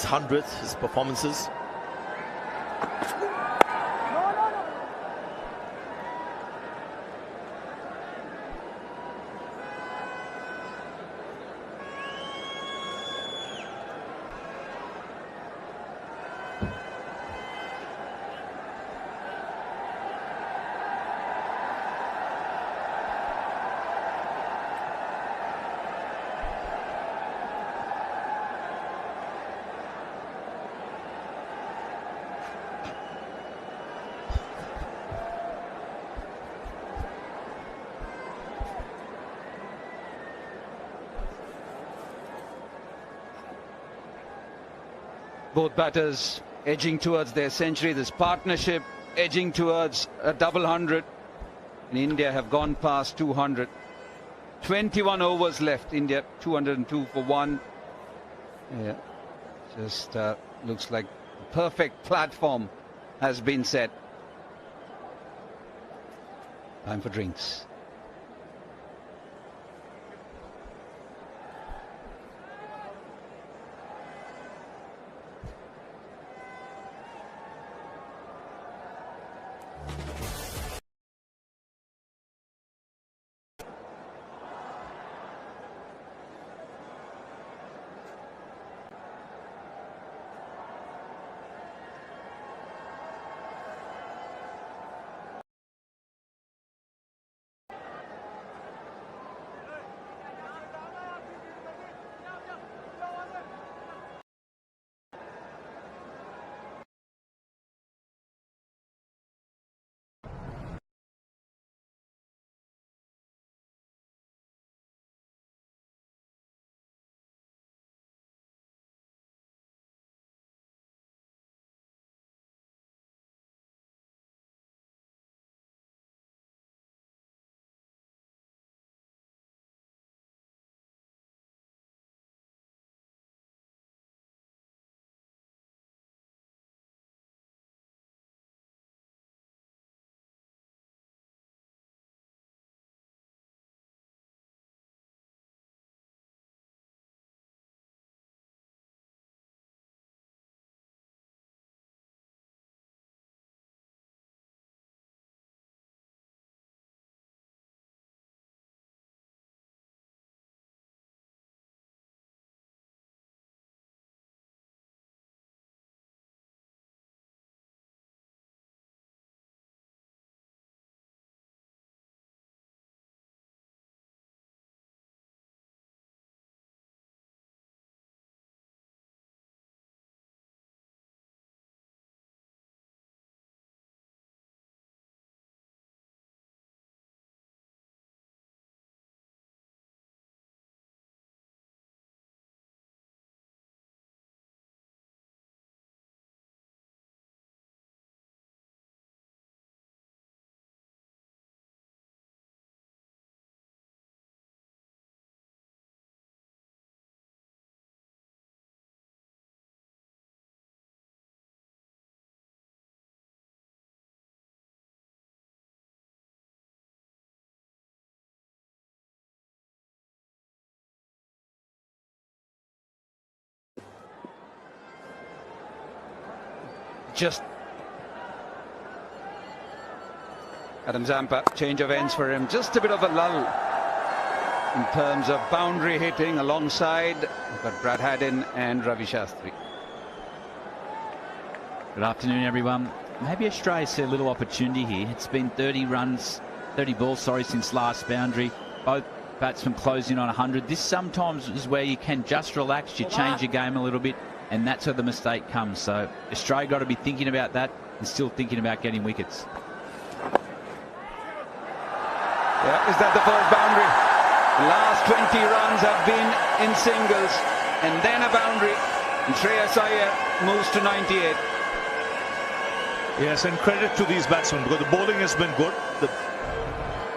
100th, his performances. Both batters edging towards their century. This partnership edging towards a double 100. And India have gone past 200. 21 overs left. India 202 for 1. Yeah, just looks like the perfect platform has been set. Time for drinks. Just Adam Zampa, change of ends for him. Just a bit of a lull in terms of boundary hitting alongside. We've got Brad Haddin and Ravi Shastri. Good afternoon, everyone. Maybe Australia see a little opportunity here. It's been 30 balls, since last boundary. Both batsmen closing on 100. This sometimes is where you can just relax, you change your game a little bit, and that's where the mistake comes. So Australia got to be thinking about that and still thinking about getting wickets. Yeah, is that the first boundary? The last 20 runs have been in singles, and then a boundary. And Shreyas Iyer moves to 98. Yes, and credit to these batsmen because the bowling has been good.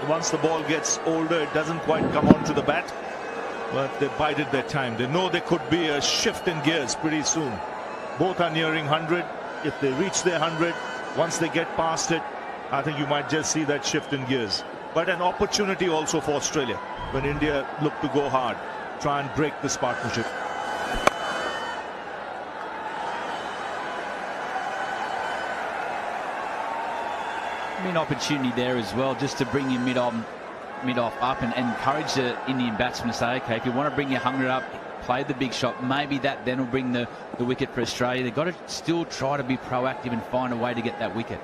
Once the ball gets older, it doesn't quite come onto the bat, but they bided their time. They know there could be a shift in gears pretty soon. Both are nearing 100. If they reach their 100, once they get past it, I think you might just see that shift in gears. But an opportunity also for Australia when India look to go hard, try and break this partnership. Mid opportunity there as well, just to bring your mid-off up and encourage the Indian batsman to say, okay, if you want to bring your 100 up, play the big shot. Maybe that then will bring the wicket for Australia. They've got to still try to be proactive and find a way to get that wicket.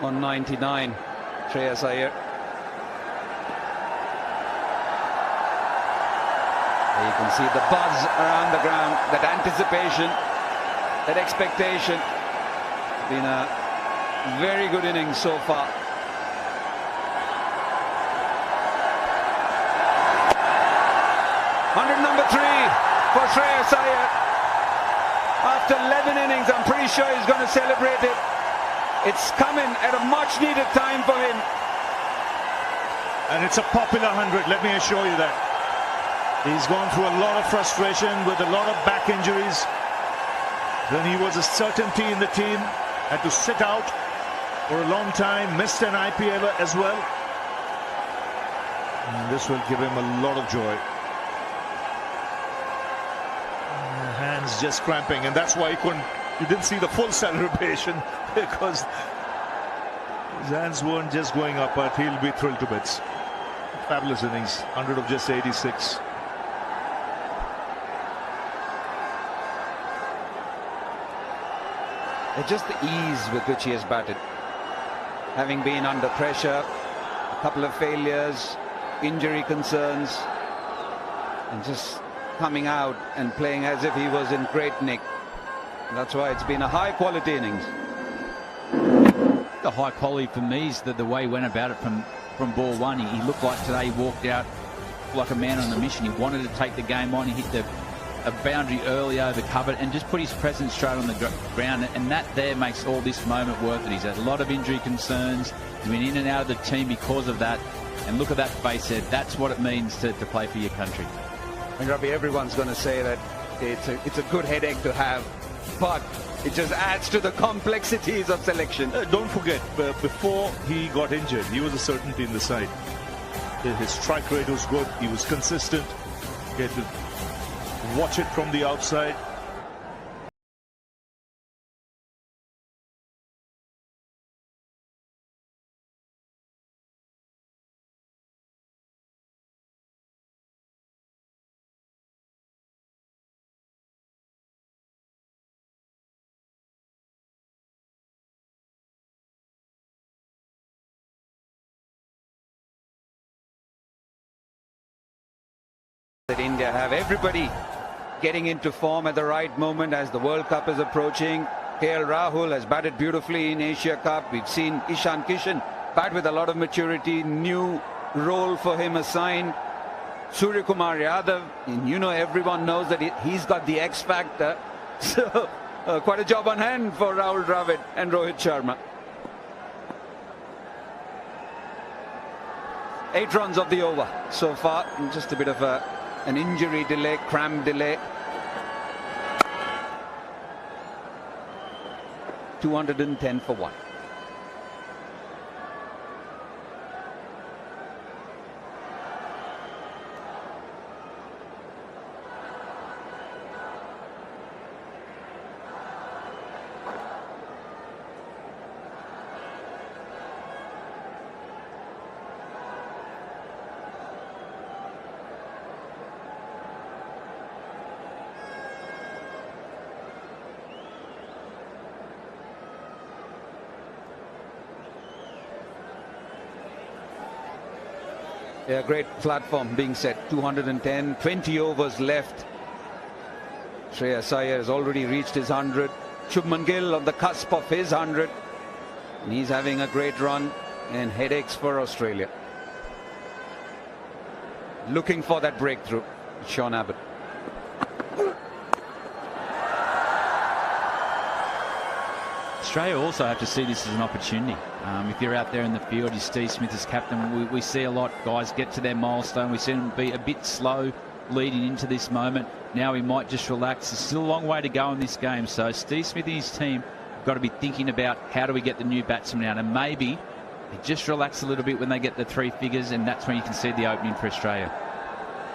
On 99, Shreyas Iyer. There you can see the buzz around the ground, that anticipation, that expectation. Been a very good innings so far. Number 3 for Shreyas Iyer. After 11 innings, I'm pretty sure he's going to celebrate it. It's coming at a much needed time for him. And it's a popular 100, let me assure you that. He's gone through a lot of frustration with a lot of back injuries. Then he was a certainty in the team, had to sit out for a long time, missed an IPL as well. And this will give him a lot of joy. Hands just cramping, and that's why you didn't see the full celebration, because his hands weren't just going up, but he'll be thrilled to bits. Fabulous innings, 100 of just 86. It's just the ease with which he has batted. Having been under pressure, a couple of failures, injury concerns, and just coming out and playing as if he was in great nick. That's why it's been a high quality innings. The high quality for me is the way he went about it from ball one. He looked like today he walked out like a man on a mission. He wanted to take the game on. He hit a boundary early over cover and just put his presence straight on the ground, and that there makes all this moment worth it. He's had a lot of injury concerns. He's been in and out of the team because of that, and look at that face there. That's what it means to play for your country. And Ravi, everyone's going to say that it's a good headache to have, but it just adds to the complexities of selection. Don't forget, before he got injured, he was a certainty in the side. His strike rate was good. He was consistent. He had to watch it from the outside. That India have everybody getting into form at the right moment as the World Cup is approaching. KL Rahul has batted beautifully in Asia Cup. We've seen Ishan Kishan bat with a lot of maturity, new role for him assigned. Surya Kumar Yadav, and everyone knows that he's got the X factor. So quite a job on hand for Rahul Dravid and Rohit Sharma. 8 runs of the over so far, and just a bit of an injury delay, cramp delay. 210 for 1. Yeah, great platform being set. 210, 20 overs left. Shreyas Iyer has already reached his 100. Shubman Gill on the cusp of his 100. And he's having a great run, and headaches for Australia. Looking for that breakthrough, Sean Abbott. Australia also have to see this as an opportunity. If you're out there in the field, you're Steve Smith as captain, we see a lot guys get to their milestone. We see them be a bit slow leading into this moment. Now we might just relax. There's still a long way to go in this game. So Steve Smith and his team have got to be thinking about how do we get the new batsman out, and maybe they just relax a little bit when they get the 3 figures, and that's when you can see the opening for Australia.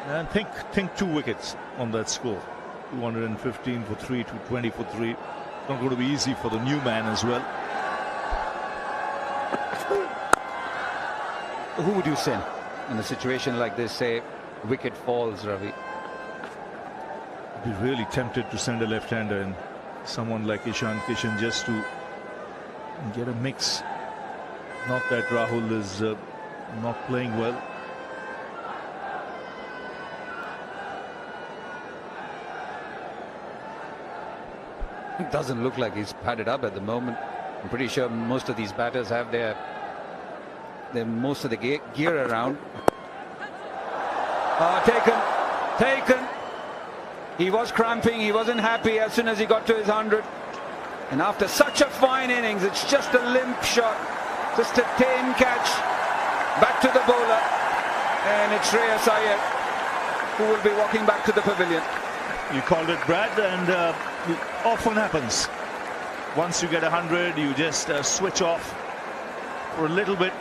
And think 2 wickets on that score. 215 for 3, 220 for 3. It's not going to be easy for the new man as well. Who would you send in a situation like this? Say wicket falls, Ravi. I'd be really tempted to send a left-hander and someone like Ishan Kishan just to get a mix. Not that Rahul is not playing well. It doesn't look like he's padded up at the moment. I'm pretty sure most of these batters have their most of the gear around. Taken. He was cramping. He wasn't happy as soon as he got to his 100. And after such a fine innings, it's just a limp shot, just a tame catch back to the bowler, and it's Shreyas Iyer who will be walking back to the pavilion. You called it, Brad, and it often happens. Once you get 100, you just switch off for a little bit.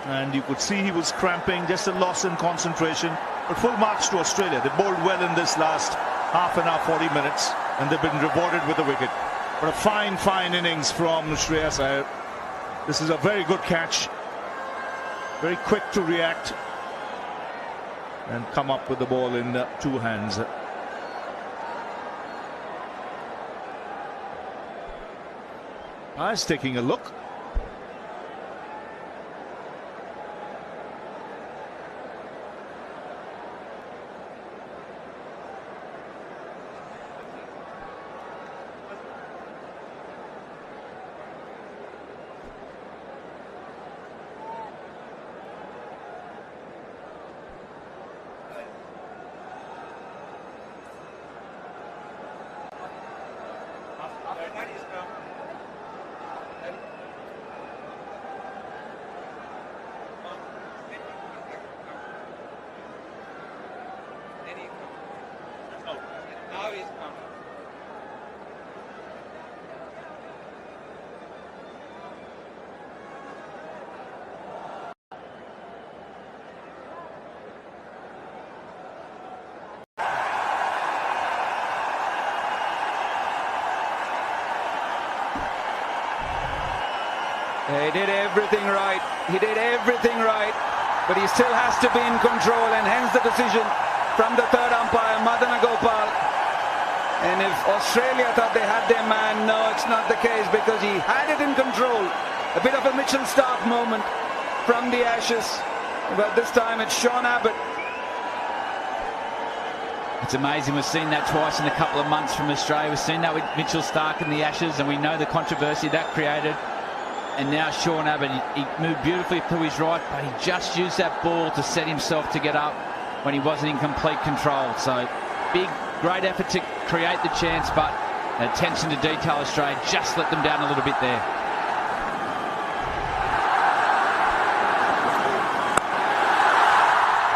And you could see he was cramping, just a loss in concentration. But full marks to Australia. They bowled well in this last half an hour, 40 minutes, and they've been rewarded with a wicket. But a fine innings from Shreyas Iyer. This is a very good catch. Very quick to react and come up with the ball in 2 hands. Ayer's taking a look. He did everything right. He did everything right. But he still has to be in control, and hence the decision from the third umpire, Madana Gopal. And if Australia thought they had their man, no, it's not the case, because he had it in control. A bit of a Mitchell Starc moment from the Ashes. But this time it's Sean Abbott. It's amazing. We've seen that twice in a couple of months from Australia. We've seen that with Mitchell Starc in the Ashes, and we know the controversy that created. And now Sean Abbott, he moved beautifully to his right, but he just used that ball to set himself to get up when he wasn't in complete control. So great effort to create the chance, but attention to detail, Australia just let them down a little bit there.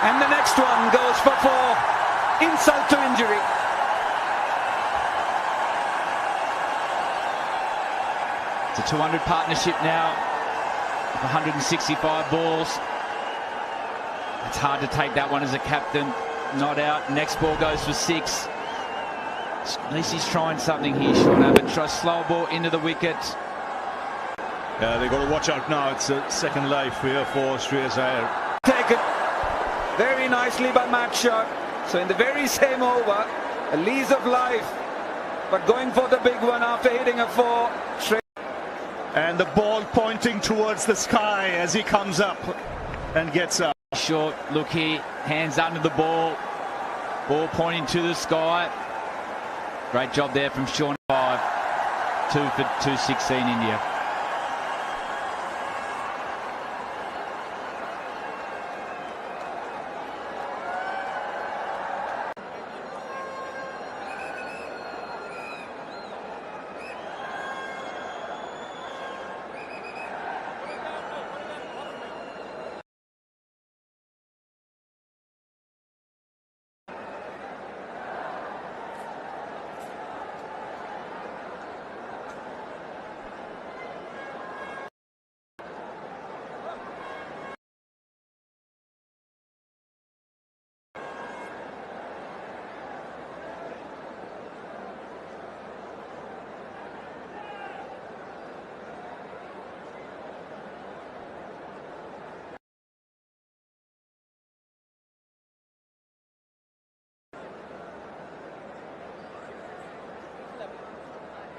And the next one goes for 4. Insult to injury. It's a 200 partnership now of 165 balls. It's hard to take that one as a captain. Not out. Next ball goes for 6. At least he's trying something here, Sean Abbott. Tries slow ball into the wicket. Yeah, they've got to watch out now. It's a second life here for Shreyas Iyer. Taken very nicely by Matt Shot. So in the very same over, a lease of life. But going for the big one after hitting a 4. And the ball pointing towards the sky as he comes up and gets up. Short look here, hands under the ball pointing to the sky. Great job there from Sean. 5, 2 for 216 India.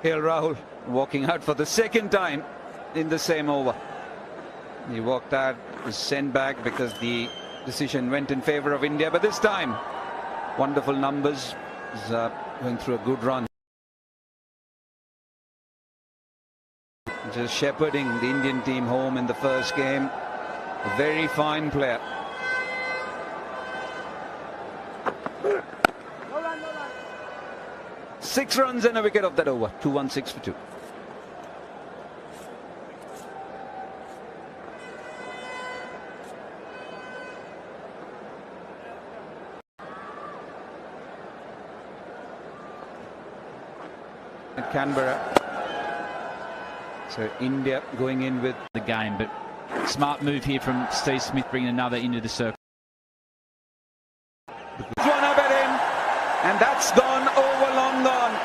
Rahul walking out for the second time in the same over. He walked out, was sent back because the decision went in favour of India, but this time wonderful numbers. He's going through a good run, just shepherding the Indian team home in the first game. A very fine player. Six runs and a wicket off that over. 2-1-6 for 2. At Canberra. So India going in with the game, but smart move here from Steve Smith, bringing another into the circle. One up at him, and that's gone over, long gone.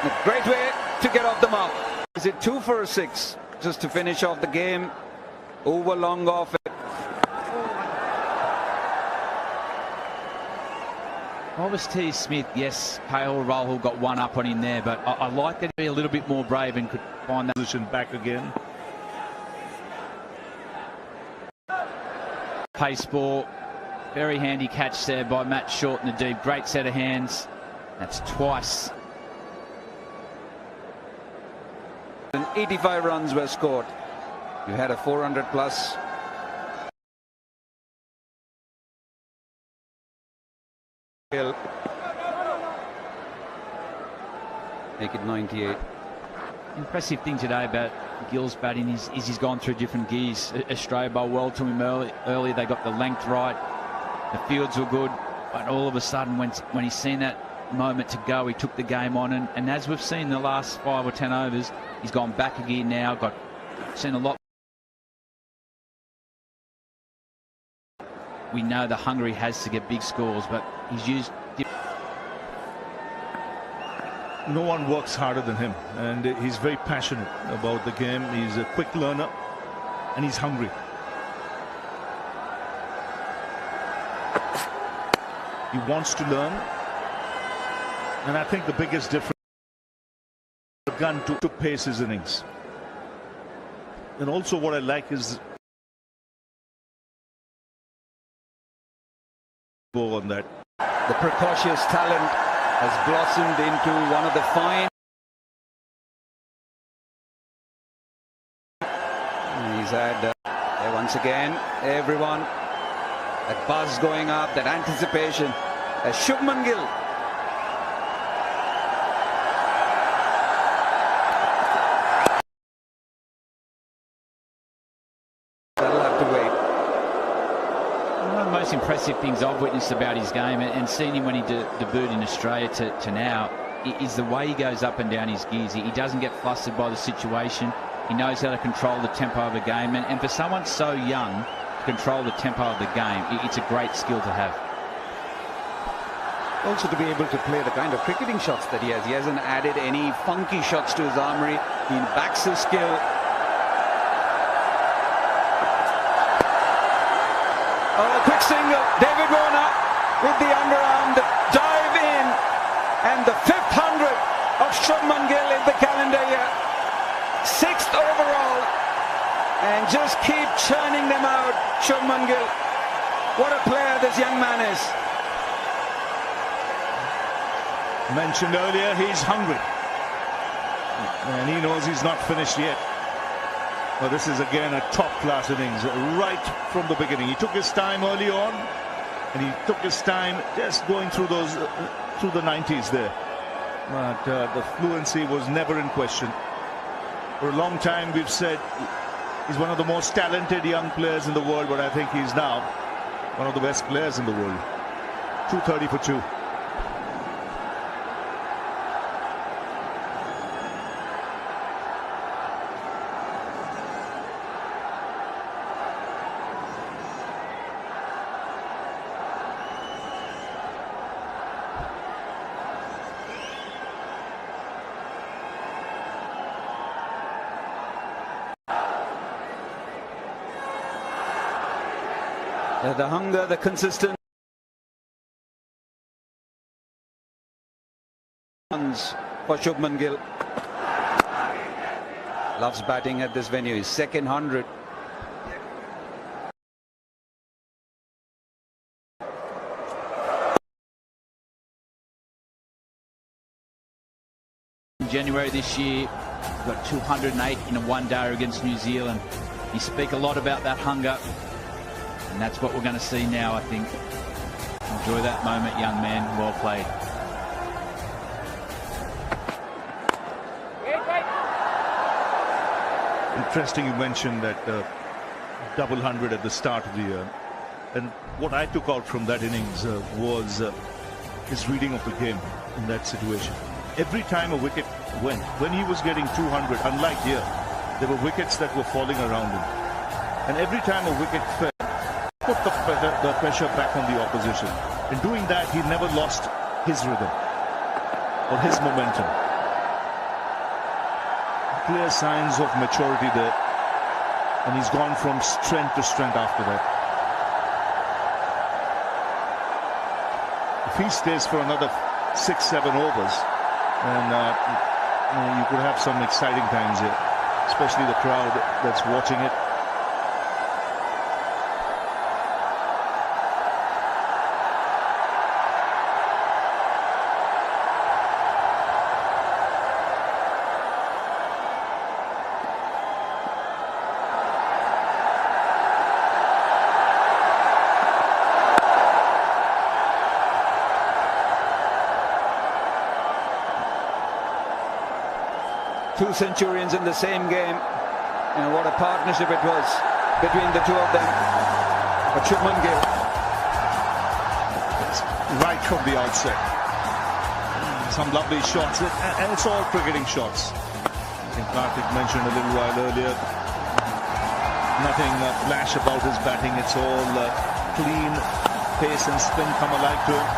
A great way to get off the mark. Is it 2 for a 6 just to finish off the game? Over, long off it. I was Steve Smith, yes, KL Rahul got one up on him there, but I like that to be a little bit more brave and could find that position back again. Pace ball, very handy catch there by Matt Short in the deep. Great set of hands. That's twice. And 85 runs were scored. You had a 400 plus. Make it 98. Impressive thing today about Gill's batting is he's gone through different gears. Australia bowled well to him early. They got the length right. The fields were good. But all of a sudden, when he's seen that moment to go, he took the game on. And as we've seen the last 5 or 10 overs, he's gone back again now. Seen a lot. We know the hunger he has to get big scores, but he's used. No one works harder than him, and he's very passionate about the game. He's a quick learner, and he's hungry. He wants to learn, and I think the biggest difference, the gun to pace his innings. And also what I like is go on that. The precocious talent has blossomed into one of the fine. He's had there once again, everyone, that buzz going up, that anticipation. Shubman Gill. That'll have to wait. One of the most impressive things I've witnessed about his game and seen him when he debuted in Australia to now is the way he goes up and down his gears. He doesn't get flustered by the situation. He knows how to control the tempo of a game, and for someone so young to control the tempo of the game, it's a great skill to have. Also to be able to play the kind of cricketing shots that he has. He hasn't added any funky shots to his armoury. He backs his skill. Oh, quick single. David Warner with the underarm, the dive in, and the 500 of Shubman Gill in the calendar year. 6th overall, and just keep churning them out. Shubman Gill. What a player this young man is. Mentioned earlier, he's hungry, and he knows he's not finished yet. Well, this is again a top-class innings right from the beginning. He took his time early on, and he took his time just going through those through the 90s there. But the fluency was never in question. For a long time, we've said he's one of the most talented young players in the world, but I think he's now one of the best players in the world. 230 for 2. The hunger, the consistent runs for Shubman Gill. Loves batting at this venue. His second 100. In January this year, he got 208 in a one-day against New Zealand. You speak a lot about that hunger, and that's what we're going to see now, I think. Enjoy that moment, young man. Well played. Interesting you mentioned that double 100 at the start of the year. And what I took out from that innings was his reading of the game in that situation. Every time a wicket went, when he was getting 200, unlike here, there were wickets that were falling around him. And every time a wicket fell, put the pressure back on the opposition. In doing that, he never lost his rhythm or his momentum. Clear signs of maturity there. And he's gone from strength to strength after that. If he stays for another 6-7 overs, and you could have some exciting times here, especially the crowd that's watching it. Two centurions in the same game. And what a partnership it was between the two of them. But Shubman Gill, right from the outset. Some lovely shots, and it's all cricketing shots. I think Karthik mentioned a little while earlier. Nothing flash about his batting. It's all clean, pace and spin come alike to him.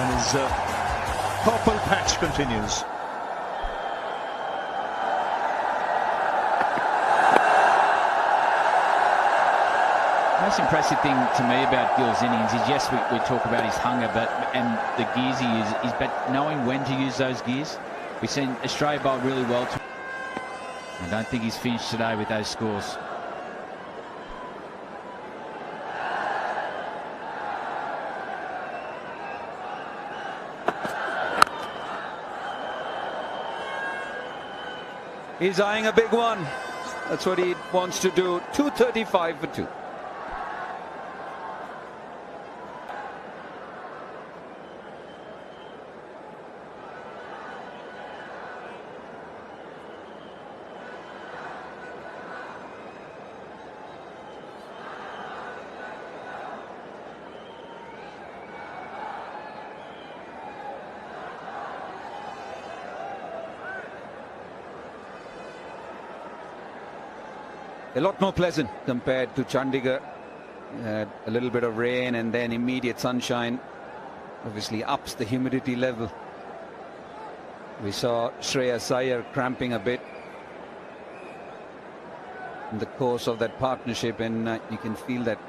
And his purple patch continues. The most impressive thing to me about Gill's innings is, yes, we talk about his hunger, and the gears he uses, but knowing when to use those gears. We've seen Australia bowl really well. I don't think he's finished today with those scores. he's eyeing a big one. That's what he wants to do. 235 for 2. A lot more pleasant compared to Chandigarh. A little bit of rain and then immediate sunshine obviously ups the humidity level. We saw Shreyas Iyer cramping a bit in the course of that partnership, and you can feel that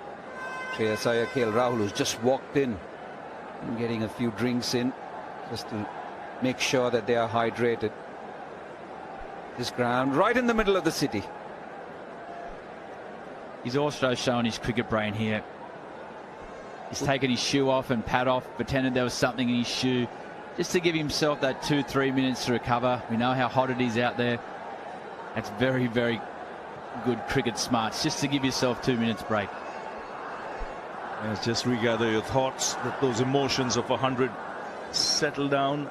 Shreyas Iyer, KL Rahul, who's just walked in and getting a few drinks in just to make sure that they are hydrated. This ground right in the middle of the city. He's also shown his cricket brain here. He's taken his shoe off and pad off, pretended there was something in his shoe, just to give himself that 2-3 minutes to recover. We know how hot it is out there. That's very, very good cricket smarts, just to give yourself 2 minutes break. Yes, just regather your thoughts, let those emotions of 100 settle down.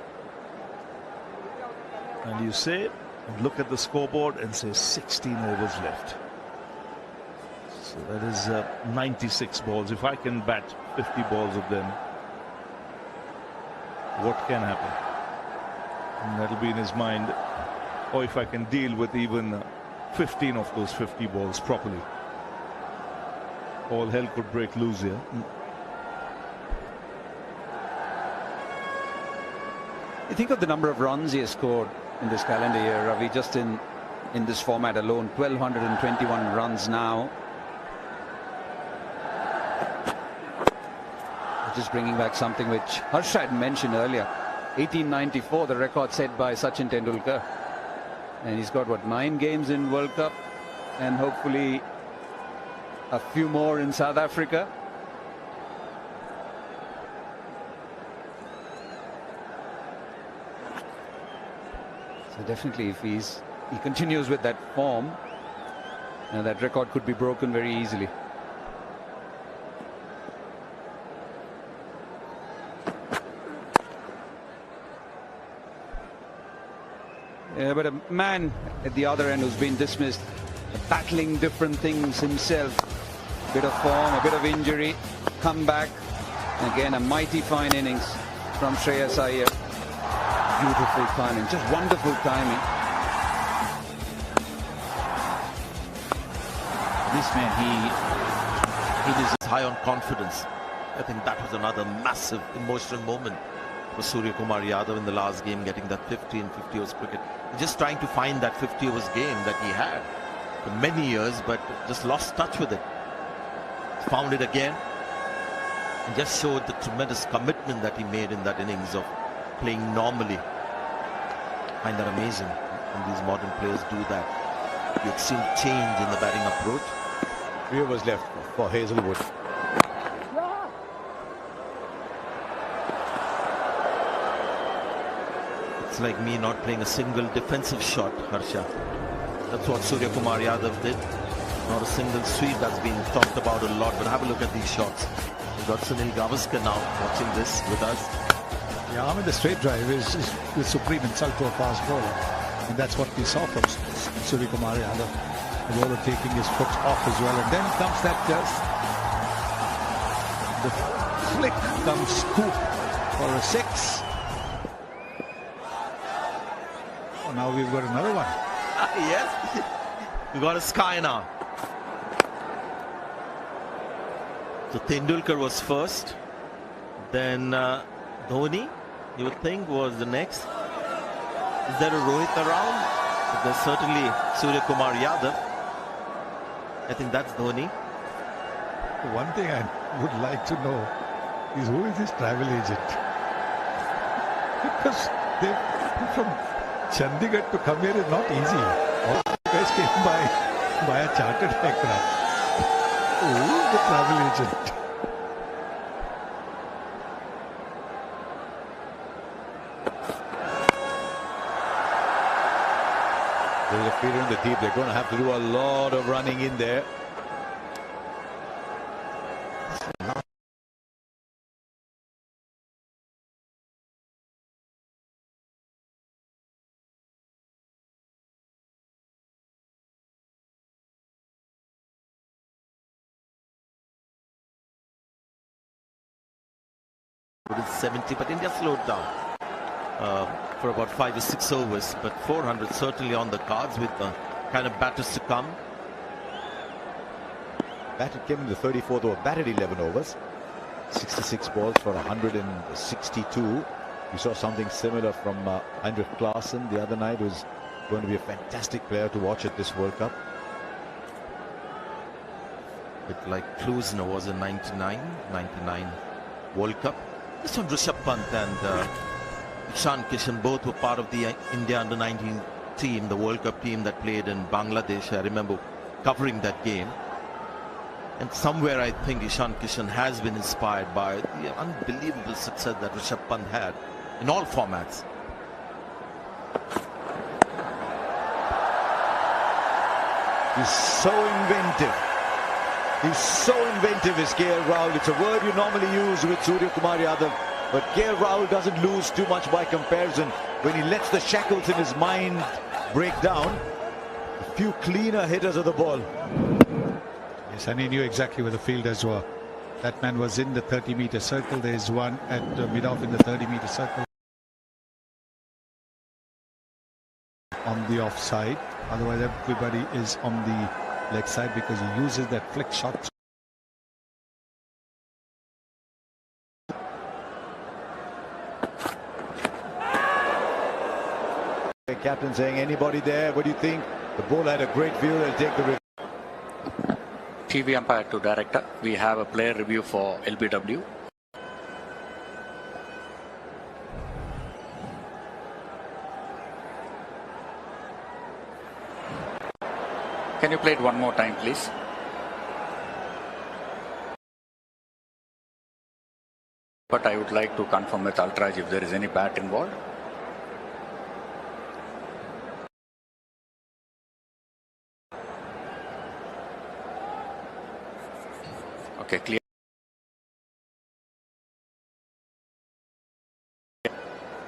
And you say, look at the scoreboard and say 16 overs left. So that is 96 balls. If I can bat 50 balls of them, what can happen? And that'll be in his mind. Or if I can deal with even 15 of those 50 balls properly, all hell could break loose here. You think of the number of runs he has scored in this calendar year, Ravi, just in this format alone. 1,221 runs now. Just bringing back something which Harsh had mentioned earlier. 1894, the record set by Sachin Tendulkar. And he's got, what, 9 games in World Cup, and hopefully a few more in South Africa. So definitely, if he continues with that form, that record could be broken very easily. Yeah, but a man at the other end who's been dismissed, battling different things himself. A bit of form, a bit of injury, come back. Again, a mighty fine innings from Shreyas Iyer. Beautiful timing, just wonderful timing. This man, he deserves high on confidence. I think that was another massive emotional moment for Surya Kumar Yadav in the last game, getting that 50 in 50 overs cricket. Just trying to find that 50 overs game that he had for many years, but just lost touch with it. Found it again and just showed the tremendous commitment that he made in that innings of playing normally. I find that amazing when these modern players do that. The extreme change in the batting approach. 3 overs left for Hazelwood. It's like me not playing a single defensive shot, Harsha. That's what Surya Kumar Yadav did. Not a single sweep. That's been talked about a lot, but have a look at these shots. We've got Sunil Gavaskar now watching this with us. Yeah, I mean, the straight drive is the supreme insult to a fast bowler. And that's what we saw from Surya Kumar Yadav. The bowler taking his foot off as well. And then comes that the flick comes scoop for a 6. Oh, now we've got another one. Yes, we've got a sky now. So Tendulkar was first, then Dhoni, you would think, was the next. Is there a Rohit around? But there's certainly Surya Kumar Yadav. I think that's Dhoni. One thing I would like to know is who is this travel agent? Because from Chandigarh to come here is not easy. All you guys came by a chartered aircraft. Who is the travel agent? There's a feeder in the deep. They're going to have to do a lot of running in there. It is 70, but India slowed down for about 5 or 6 overs. But 400 certainly on the cards with the kind of batters to come. Batted came in the 34th over, batted 11 overs. 66 balls for 162. We saw something similar from Heinrich Klaasen the other night, who's going to be a fantastic player to watch at this World Cup. Bit like Klusner was in 99 World Cup. This one, Rishabh Pant and Ishan Kishan both were part of the India under-19 team, the World Cup team that played in Bangladesh. I remember covering that game. And somewhere I think Ishan Kishan has been inspired by the unbelievable success that Rishabh Pant had in all formats. He's so inventive. He's so inventive, is KL Rahul. It's a word you normally use with Surya Kumar Yadav, but KL Rahul doesn't lose too much by comparison when he lets the shackles in his mind break down. A few cleaner hitters of the ball. Yes, and he knew exactly where the fielders were. That man was in the 30-meter circle. There's one at mid-off in the 30-meter circle. On the offside. Otherwise, everybody is on the leg side because he uses that flick shot. The captain saying, anybody there? What do you think? The bowler had a great view. They'll take the risk. TV umpire to director. We have a player review for LBW. Can you play it one more time, please? But I would like to confirm with Altraj if there is any bat involved. Okay, clear.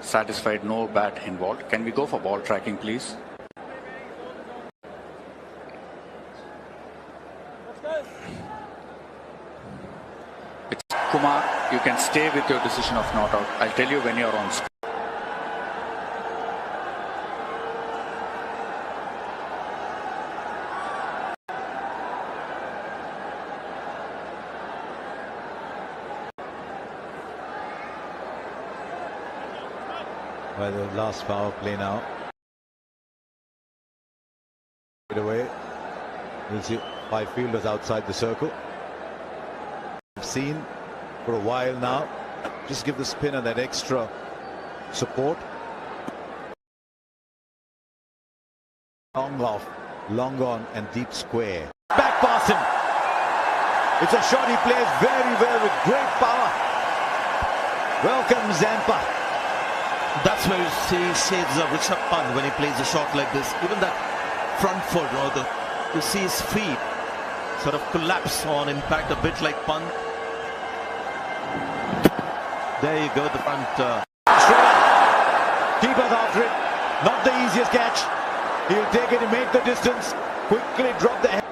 Satisfied, no bat involved. Can we go for ball tracking, please? It's Kumar, you can stay with your decision of not out. I'll tell you when you're on screen. By the last power play now. Get away. You'll see 5 fielders outside the circle. I've seen for a while now. Just give the spinner that extra support. Long off, long on and deep square. Back past him. It's a shot he plays very well with great power. Welcome Zampa. That's where you see shades of Rishabh Pant when he plays a shot like this. Even that front foot, you see his feet sort of collapse on impact, a bit like Pant. There you go, the front. Keeper's after it. Not the easiest catch. He'll take it, he'll make the distance. Quickly drop the head.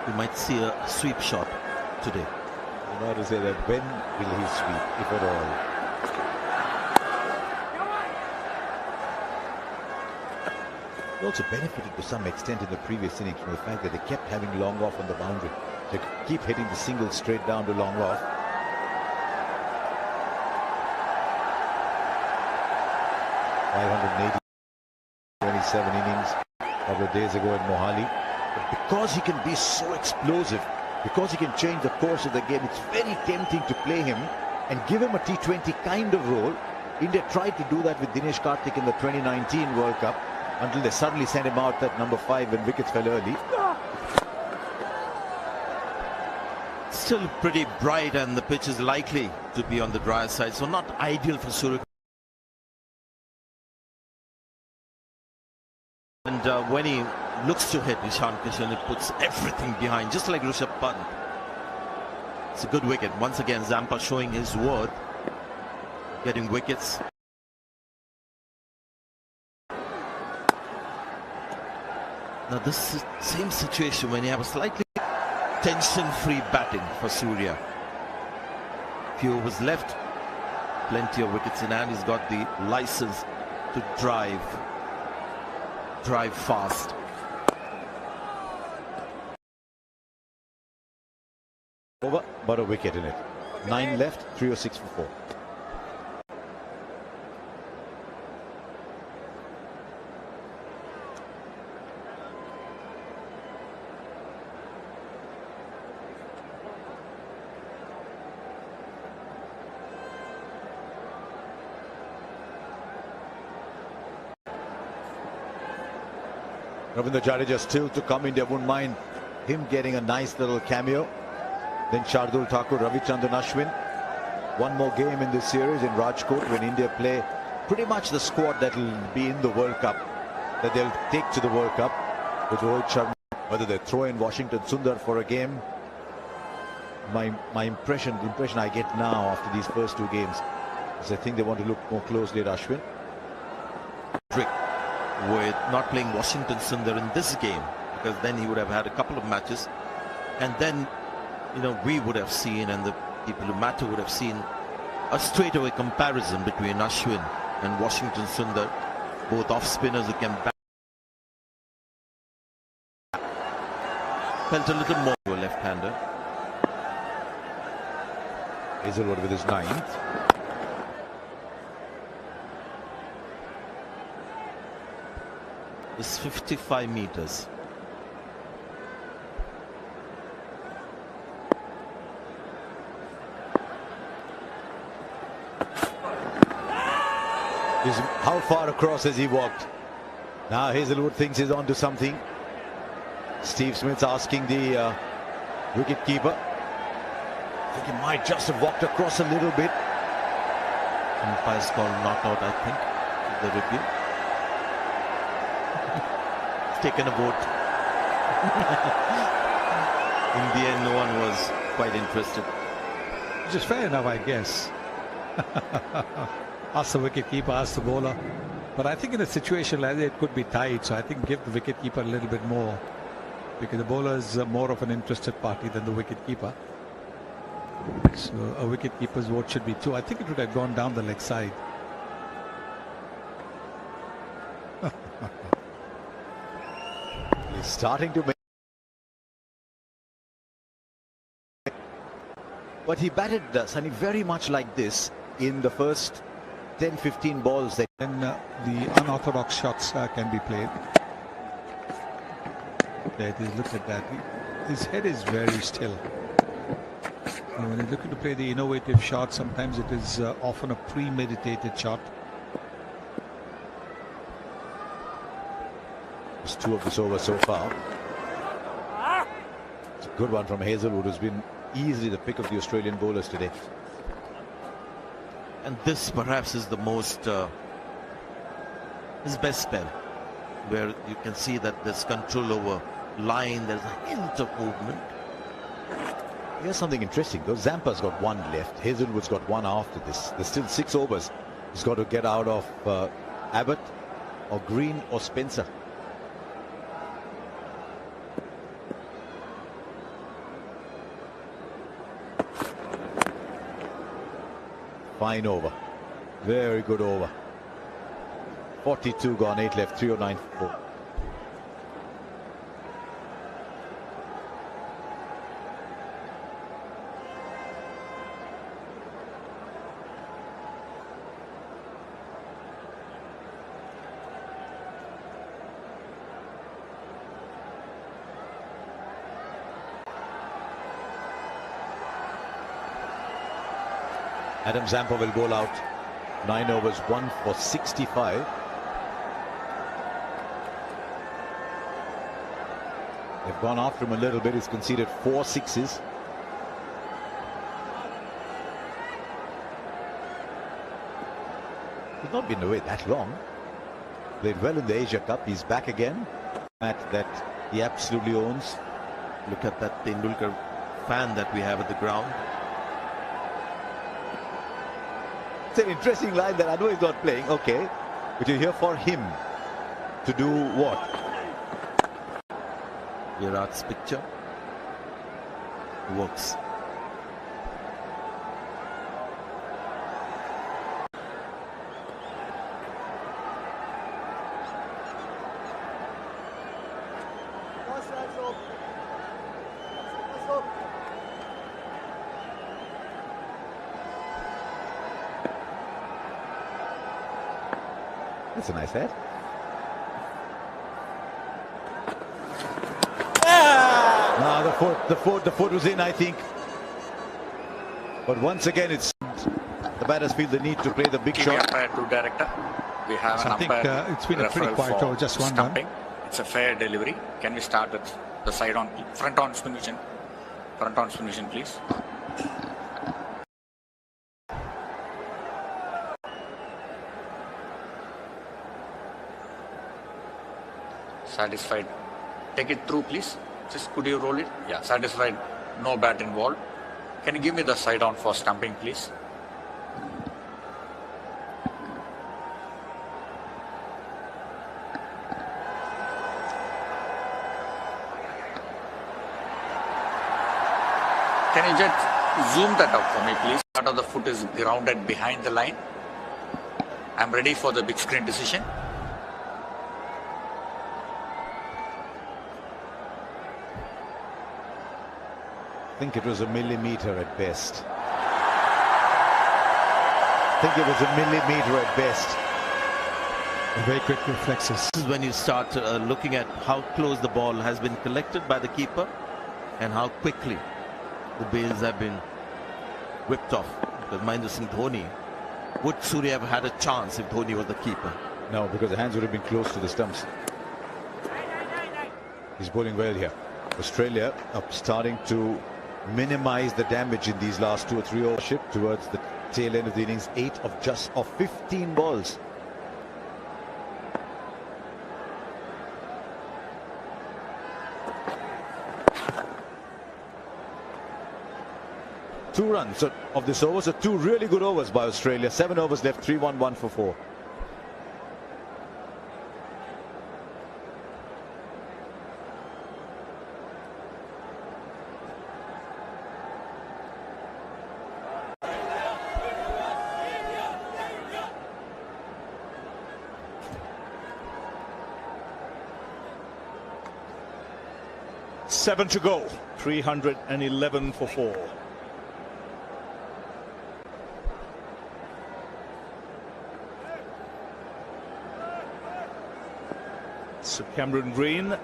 You might see a sweep shot today. You know to say that when will he sweep, if at all? He also benefited to some extent in the previous innings from the fact that they kept having long off on the boundary. They keep hitting the single straight down to long off. .580, 27 innings a couple of days ago in Mohali. But because he can be so explosive, because he can change the course of the game, it's very tempting to play him and give him a T20 kind of role. India tried to do that with Dinesh Karthik in the 2019 World Cup until they suddenly sent him out at number 5 when wickets fell early. Still pretty bright and the pitch is likely to be on the drier side, so not ideal for Surya. And when he looks to hit Ishan Kishan, it puts everything behind, just like Rishabh Pant. It's a good wicket. Once again, Zampa showing his worth, getting wickets. Now this is the same situation when you have a slightly tension-free batting for Surya. Few overs left, plenty of wickets in hand. He's got the license to drive fast. Over, but a wicket in it. 9 left, 306 for 4. Ravindra Jadeja still to come. India wouldn't mind him getting a nice little cameo. Then Shardul Thakur, Ravichandran Ashwin. One more game in this series in Rajkot when India play pretty much the squad that will be in the World Cup, that they'll take to the World Cup with Rohit Sharma. Whether they throw in Washington Sundar for a game, my impression, the impression I get now after these first 2 games is I think they want to look more closely at Ashwin. With not playing Washington Sundar in this game, because then he would have had a couple of matches, and then we would have seen, and the people who matter would have seen, a straightaway comparison between Ashwin and Washington Sundar, both off spinners who can back. Felt a little more to a left-hander. Hazelwood with his 9th. It's 55 meters. How far across has he walked? Now Hazelwood thinks he's onto something. Steve Smith's asking the wicket keeper. I think he might just have walked across a little bit. Umpire's called not out, I think, the review. Taken a vote. In the end, no one was quite interested. Which is fair enough, I guess. Ask the wicketkeeper, ask the bowler. But I think in a situation like that, it could be tight. So I think give the wicketkeeper a little bit more, because the bowler is more of an interested party than the wicketkeeper. So a wicketkeeper's vote should be 2. I think it would have gone down the leg side. He's starting to make. But he batted Sunny very much like this in the first 10-15 balls. Then the unorthodox shots can be played. There it is, look at that. His head is very still. And when he's looking to play the innovative shot, sometimes it is often a premeditated shot. There's 2 of this over so far. It's a good one from Hazelwood, who's been easily the pick of the Australian bowlers today. And this perhaps is the most, his best spell, where you can see that there's control over line, there's a hint of movement. Here's something interesting though. Zampa's got 1 left. Hazelwood's got 1 after this. There's still 6 overs. He's got to get out of Abbott or Green or Spencer. Fine over. Very good over. 42 gone, 8 left, 309 for 4. Adam Zampa will bowl out. 9 overs, 1 for 65. They've gone after him a little bit. He's conceded 4 sixes. He's not been away that long. Played well in the Asia Cup. He's back again. That he absolutely owns. Look at that Tendulkar fan that we have at the ground. It's an interesting line that Anwar is not playing. Okay, but you're here for him to do what? Virat's picture works. That's a nice head. Now the foot was in, I think. But once again, it's the batters feel the need to play the big shot. Umpire to director. We have So an I think umpire it's been a pretty referral quiet for over, just 1 run. stumping. It's a fair delivery. Can we start with the side on front on spin vision? Front on spin vision, please. Satisfied. Take it through, please. Just could you roll it? Yeah, satisfied. No bat involved. Can you give me the side on for stumping, please? Can you just zoom that out for me, please? Part of the foot is grounded behind the line. I'm ready for the big screen decision. I think it was a millimetre at best. I think it was a millimetre at best. Very quick reflexes. This is when you start looking at how close the ball has been collected by the keeper and how quickly the bails have been whipped off. Because Mahendra Singh Dhoni, would Surya have had a chance if Dhoni was the keeper? No, because the hands would have been close to the stumps. He's bowling well here. Australia are starting to minimize the damage in these last 2 or 3 overs towards the tail end of the innings. 8 of 15 balls. Two runs of this over, so 2 really good overs by Australia. 7 overs left, 3-1-1 for 4. Seven to go. 311 for 4. So Cameron Green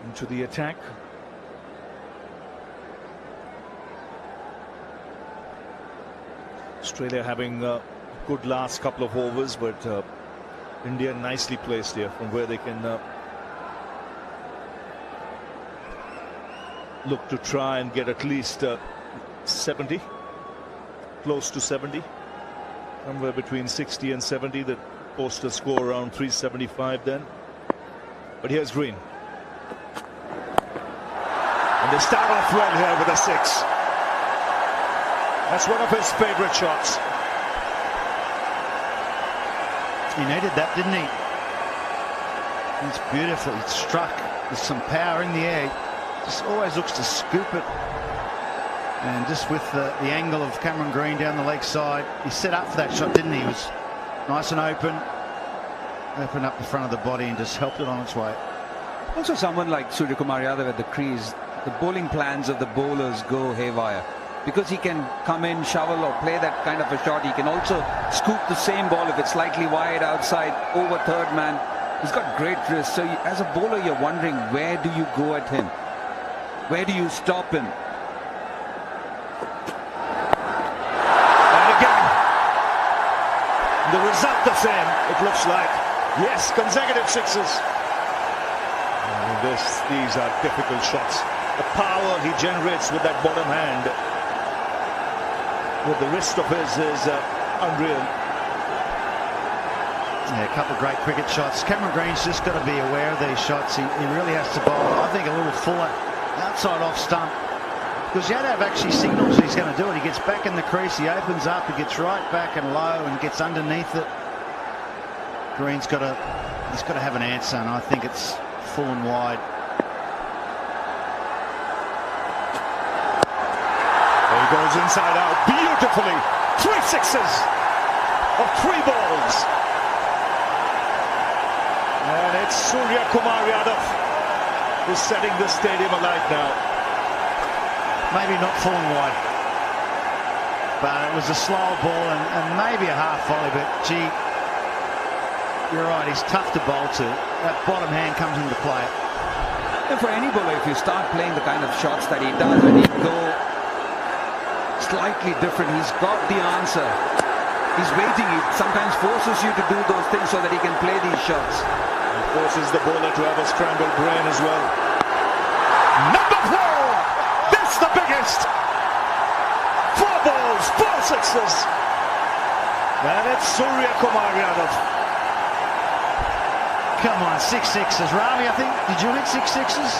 into the attack. Australia having a good last couple of overs, but India nicely placed here from where they can look to try and get at least 70, close to 70, somewhere between 60 and 70. The post a score around 375 then. But here's Green, and they start off well here with a 6. That's one of his favorite shots. He needed that, didn't he? It's beautiful. It struck with some power in the air. Just always looks to scoop it. And just with the angle of Cameron Green down the leg side, he set up for that shot, didn't he? He was nice and opened up the front of the body and just helped it on its way. Also someone like Surya Kumar Yadav at the crease, the bowling plans of the bowlers go haywire. Because he can come in, shovel or play that kind of a shot, he can also scoop the same ball if it's slightly wide outside over third man. He's got great wrist. So as a bowler, you're wondering, where do you go at him? Where do you stop him? And again, the result the same, it looks like. Yes, consecutive 6s. And these are difficult shots. The power he generates with that bottom hand, with the wrist of his, is unreal. Yeah, a couple of great cricket shots. Cameron Green's just got to be aware of these shots. He really has to bowl, I think, a little fuller outside off stump. Because Yadav actually signals he's going to do it. He gets back in the crease, he opens up, he gets right back and low and gets underneath it. Green's got to have an answer, and I think it's full and wide. There he goes inside out beautifully. 3 6s of 3 balls. And it's Surya Kumar Yadav who's setting the stadium alight now. Maybe not full and wide, but it was a slow ball and maybe a half volley, but gee, you're right, he's tough to bowl to. That bottom hand comes into play. And for any bowler, if you start playing the kind of shots that he does, when he go slightly different, he's got the answer. He's waiting. He sometimes forces you to do those things so that he can play these shots. And forces the bowler to have a scrambled brain as well. Number 4! That's the biggest! 4 balls, 4 6s. And it's Surya Kumar Yadav. Come on, 6 6s. Ravi, I think, did you hit 6 6s?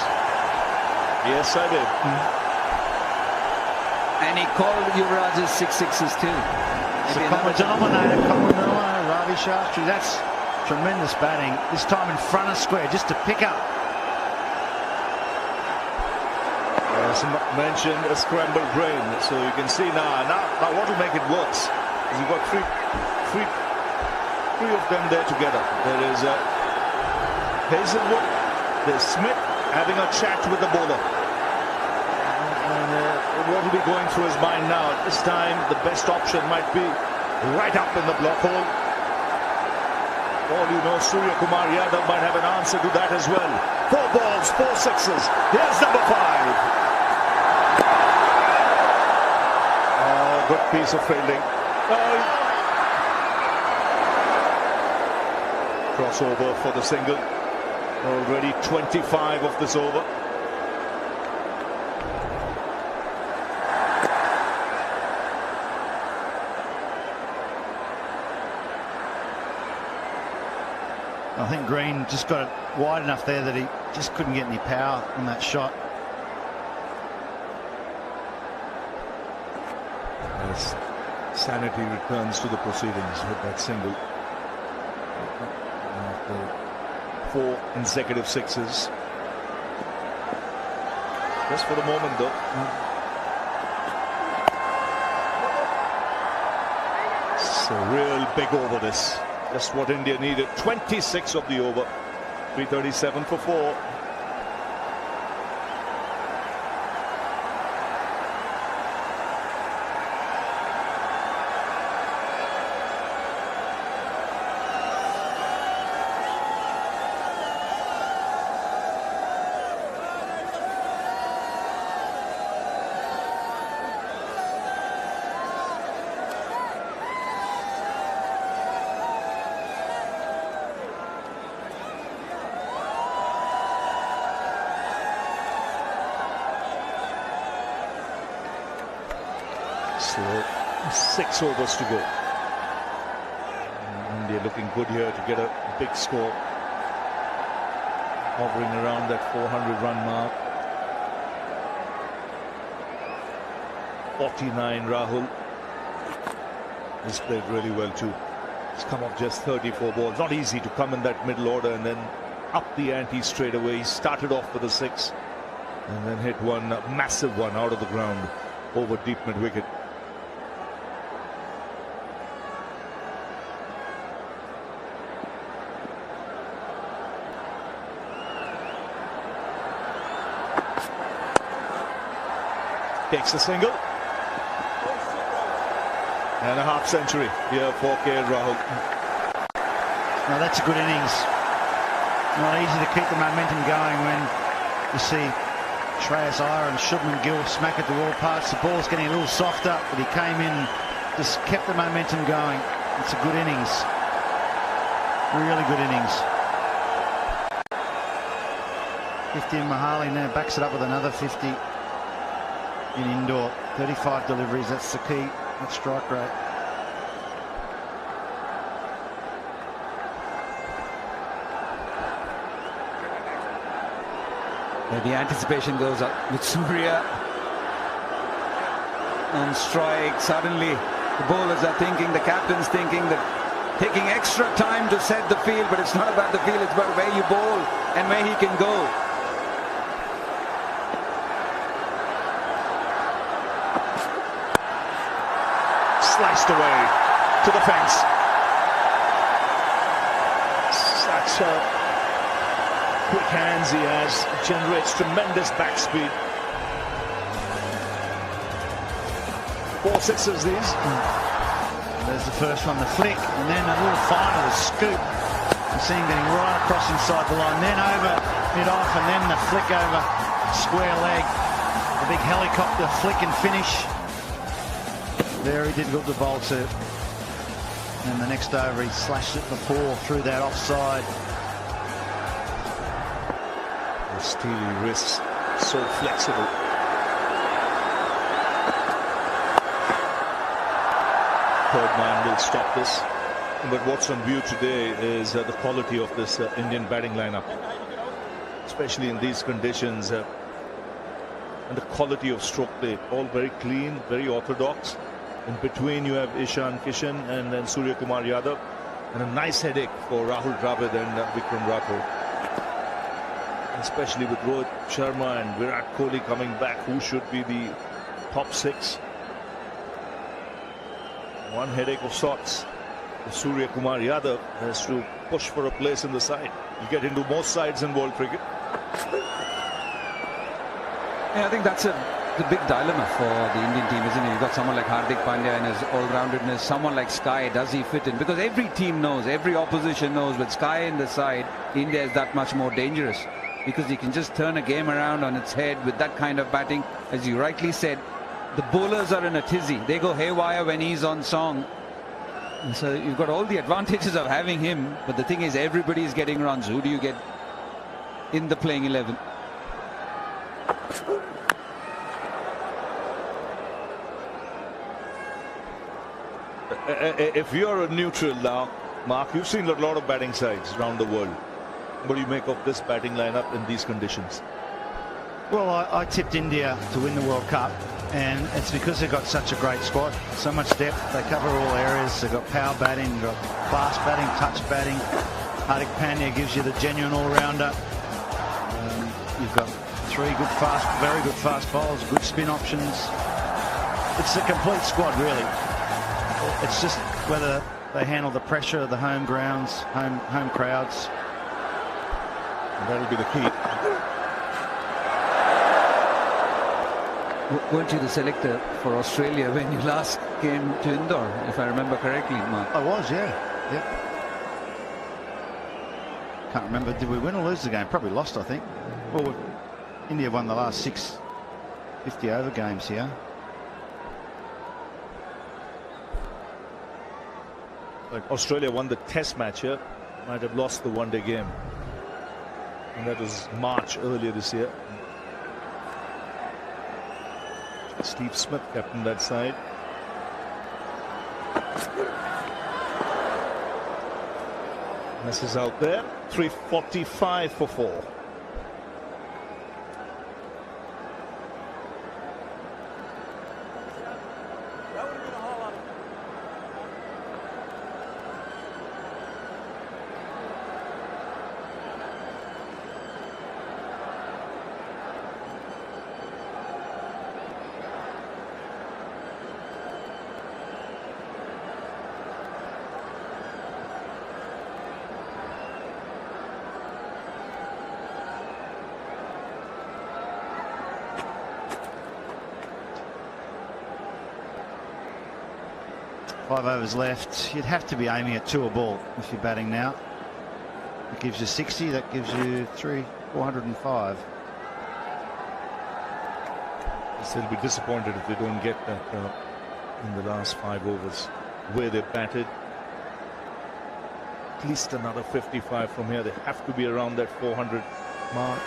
Yes, I did. And he called Yuvraj's 6 6s too. It's a common denominator, Ravi Shastri. That's tremendous batting. This time in front of square, just to pick up. As mentioned, a scrambled brain. So you can see now what will make it worse is you've got three of them there together. There is Hazelwood, there's Smith having a chat with the bowler. And what will be going through his mind now? At this time, the best option might be right up in the block hole. All you know, Surya Kumar Yadav might have an answer to that as well. 4 balls, 4 sixes. Here's number 5. Oh, good piece of fielding. Crossover for the single. Already 25 of this over. I think Green just got it wide enough there that he just couldn't get any power on that shot. As sanity returns to the proceedings with that single. After 4 consecutive sixes. Just for the moment though. It's a real big over this. Just what India needed. 26 of the over. 337 for 4. So 6 overs to go. India looking good here to get a big score. Hovering around that 400-run mark. 49 Rahul. He's played really well too. He's come off just 34 balls. Not easy to come in that middle order and then up the ante straight away. He started off with a 6 and then hit one massive one out of the ground over deep mid wicket. Takes a single and a half century here for KL Rahul. Now that's a good innings. Not easy to keep the momentum going when you see Shreyas Iyer and Shubman Gill smack at the wall parts. The ball's getting a little softer, but he came in, just kept the momentum going. It's a good innings. Really good innings. 50 in Mahali now backs it up with another 50 in indoor. 35 deliveries, that's the key, that strike rate. The anticipation goes up with Surya on strike. Suddenly the bowlers are thinking, the captain's thinking that taking extra time to set the field, but it's not about the field, it's about where you bowl and where he can go. Sliced away to the fence. Such a quick hands he has, generates tremendous back speed. 4 sixes these. There's the first one, the flick, and then a little final, the scoop. You see him getting right across inside the line, then over mid off, and then the flick over square leg. The big helicopter flick and finish. Very difficult to bowl to. And the next over he slashed it before through that offside. The steely wrists, so flexible. Third man will stop this. But what's on view today is the quality of this Indian batting lineup, especially in these conditions, and the quality of stroke play. All very clean, very orthodox. In between you have Ishan Kishan and then Surya Kumar Yadav, and a nice headache for Rahul Dravid and Vikram Rathore. Especially with Rohit Sharma and Virat Kohli coming back, who should be the top 6. One headache of sorts. Surya Kumar Yadav has to push for a place in the side. You get into most sides in world cricket. Yeah, I think that's the big dilemma for the Indian team, isn't it? You've got someone like Hardik Pandya and his all-roundedness, someone like Sky, does he fit in? Because every team knows, every opposition knows, with Sky in the side, India is that much more dangerous. Because he can just turn a game around on its head with that kind of batting. As you rightly said, the bowlers are in a tizzy. They go haywire when he's on song. And so you've got all the advantages of having him, but the thing is, everybody is getting runs. Who do you get in the playing 11? If you're a neutral now, Mark, you've seen a lot of batting sides around the world. What do you make of this batting lineup in these conditions? Well, I tipped India to win the World Cup, and it's because they've got such a great squad, so much depth. They cover all areas. They've got power batting, they've got fast batting, touch batting. Hardik Pandya gives you the genuine all-rounder. You've got three good fast, very good fast bowlers, good spin options. It's a complete squad, really. It's just whether they handle the pressure of the home grounds, home crowds. And that'll be the key. Weren't you the selector for Australia when you last came to Indore, if I remember correctly, Mark? I was, yeah. Yep. Can't remember. Did we win or lose the game? Probably lost, I think. Well, India won the last 6 50-over games here. Like Australia won the test match here, might have lost the one-day game. And that was March earlier this year. Steve Smith captained that side. Misses out there. 345 for 4. Five overs left. You'd have to be aiming at 2 a ball if you're batting now. That gives you 60. That gives you 405. They'll be disappointed if they don't get that in the last 5 overs where they batted. At least another 55 from here. They have to be around that 400 mark.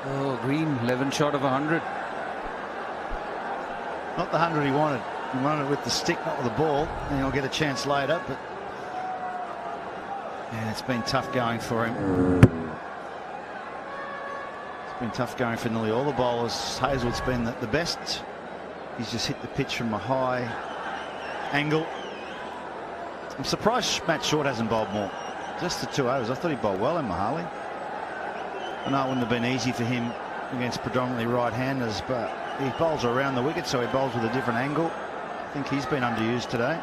Oh, Green, 11 short of 100. Not the 100 he wanted. He wanted it with the stick, not with the ball. And he'll get a chance later, but yeah, it's been tough going for him. It's been tough going for nearly all the bowlers. Hazelwood's been the best. He's just hit the pitch from a high angle. I'm surprised Matt Short hasn't bowled more. Just the 2 overs. I thought he bowled well in Mohali. I know it wouldn't have been easy for him against predominantly right-handers, but he bowls around the wicket, so he bowls with a different angle. I think he's been underused today.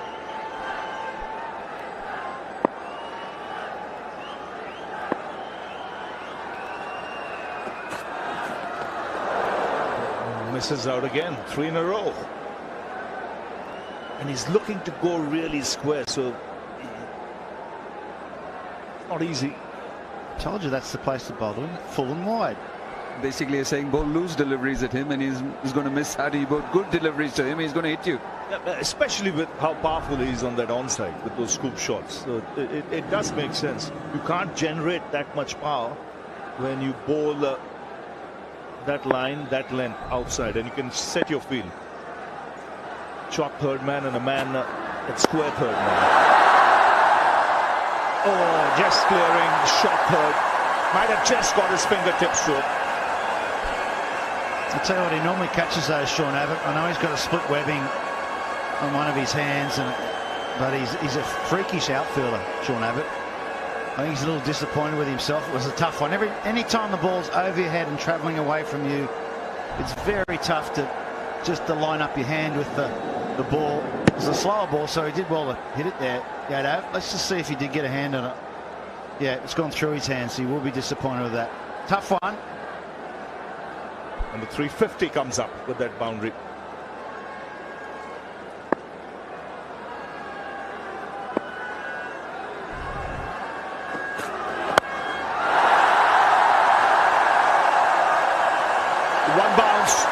Misses out again, 3 in a row. And he's looking to go really square, so not easy. Told you that's the place to bowl to him, full and wide. Basically, you're saying bowl loose deliveries at him, and he's going to miss how do you bowl good deliveries to him. He's going to hit you. Yeah, especially with how powerful he is on that onside with those scoop shots. So it does make sense. You can't generate that much power when you bowl that line, that length outside, and you can set your field. Short third man and a man at square third man. Oh, just clearing, short third. Might have just got his fingertips to it. I'll tell you what, he normally catches those, Sean Abbott. I know he's got a split webbing on one of his hands, but he's a freakish outfielder, Sean Abbott. I think he's a little disappointed with himself. It was a tough one. Any time the ball's over your head and travelling away from you, it's very tough to just to line up your hand with the ball. It was a slower ball, so he did well to hit it there. Gado. Let's just see if he did get a hand on it. Yeah, it's gone through his hands, so he will be disappointed with that. Tough one. And the 350 comes up with that boundary. One bounce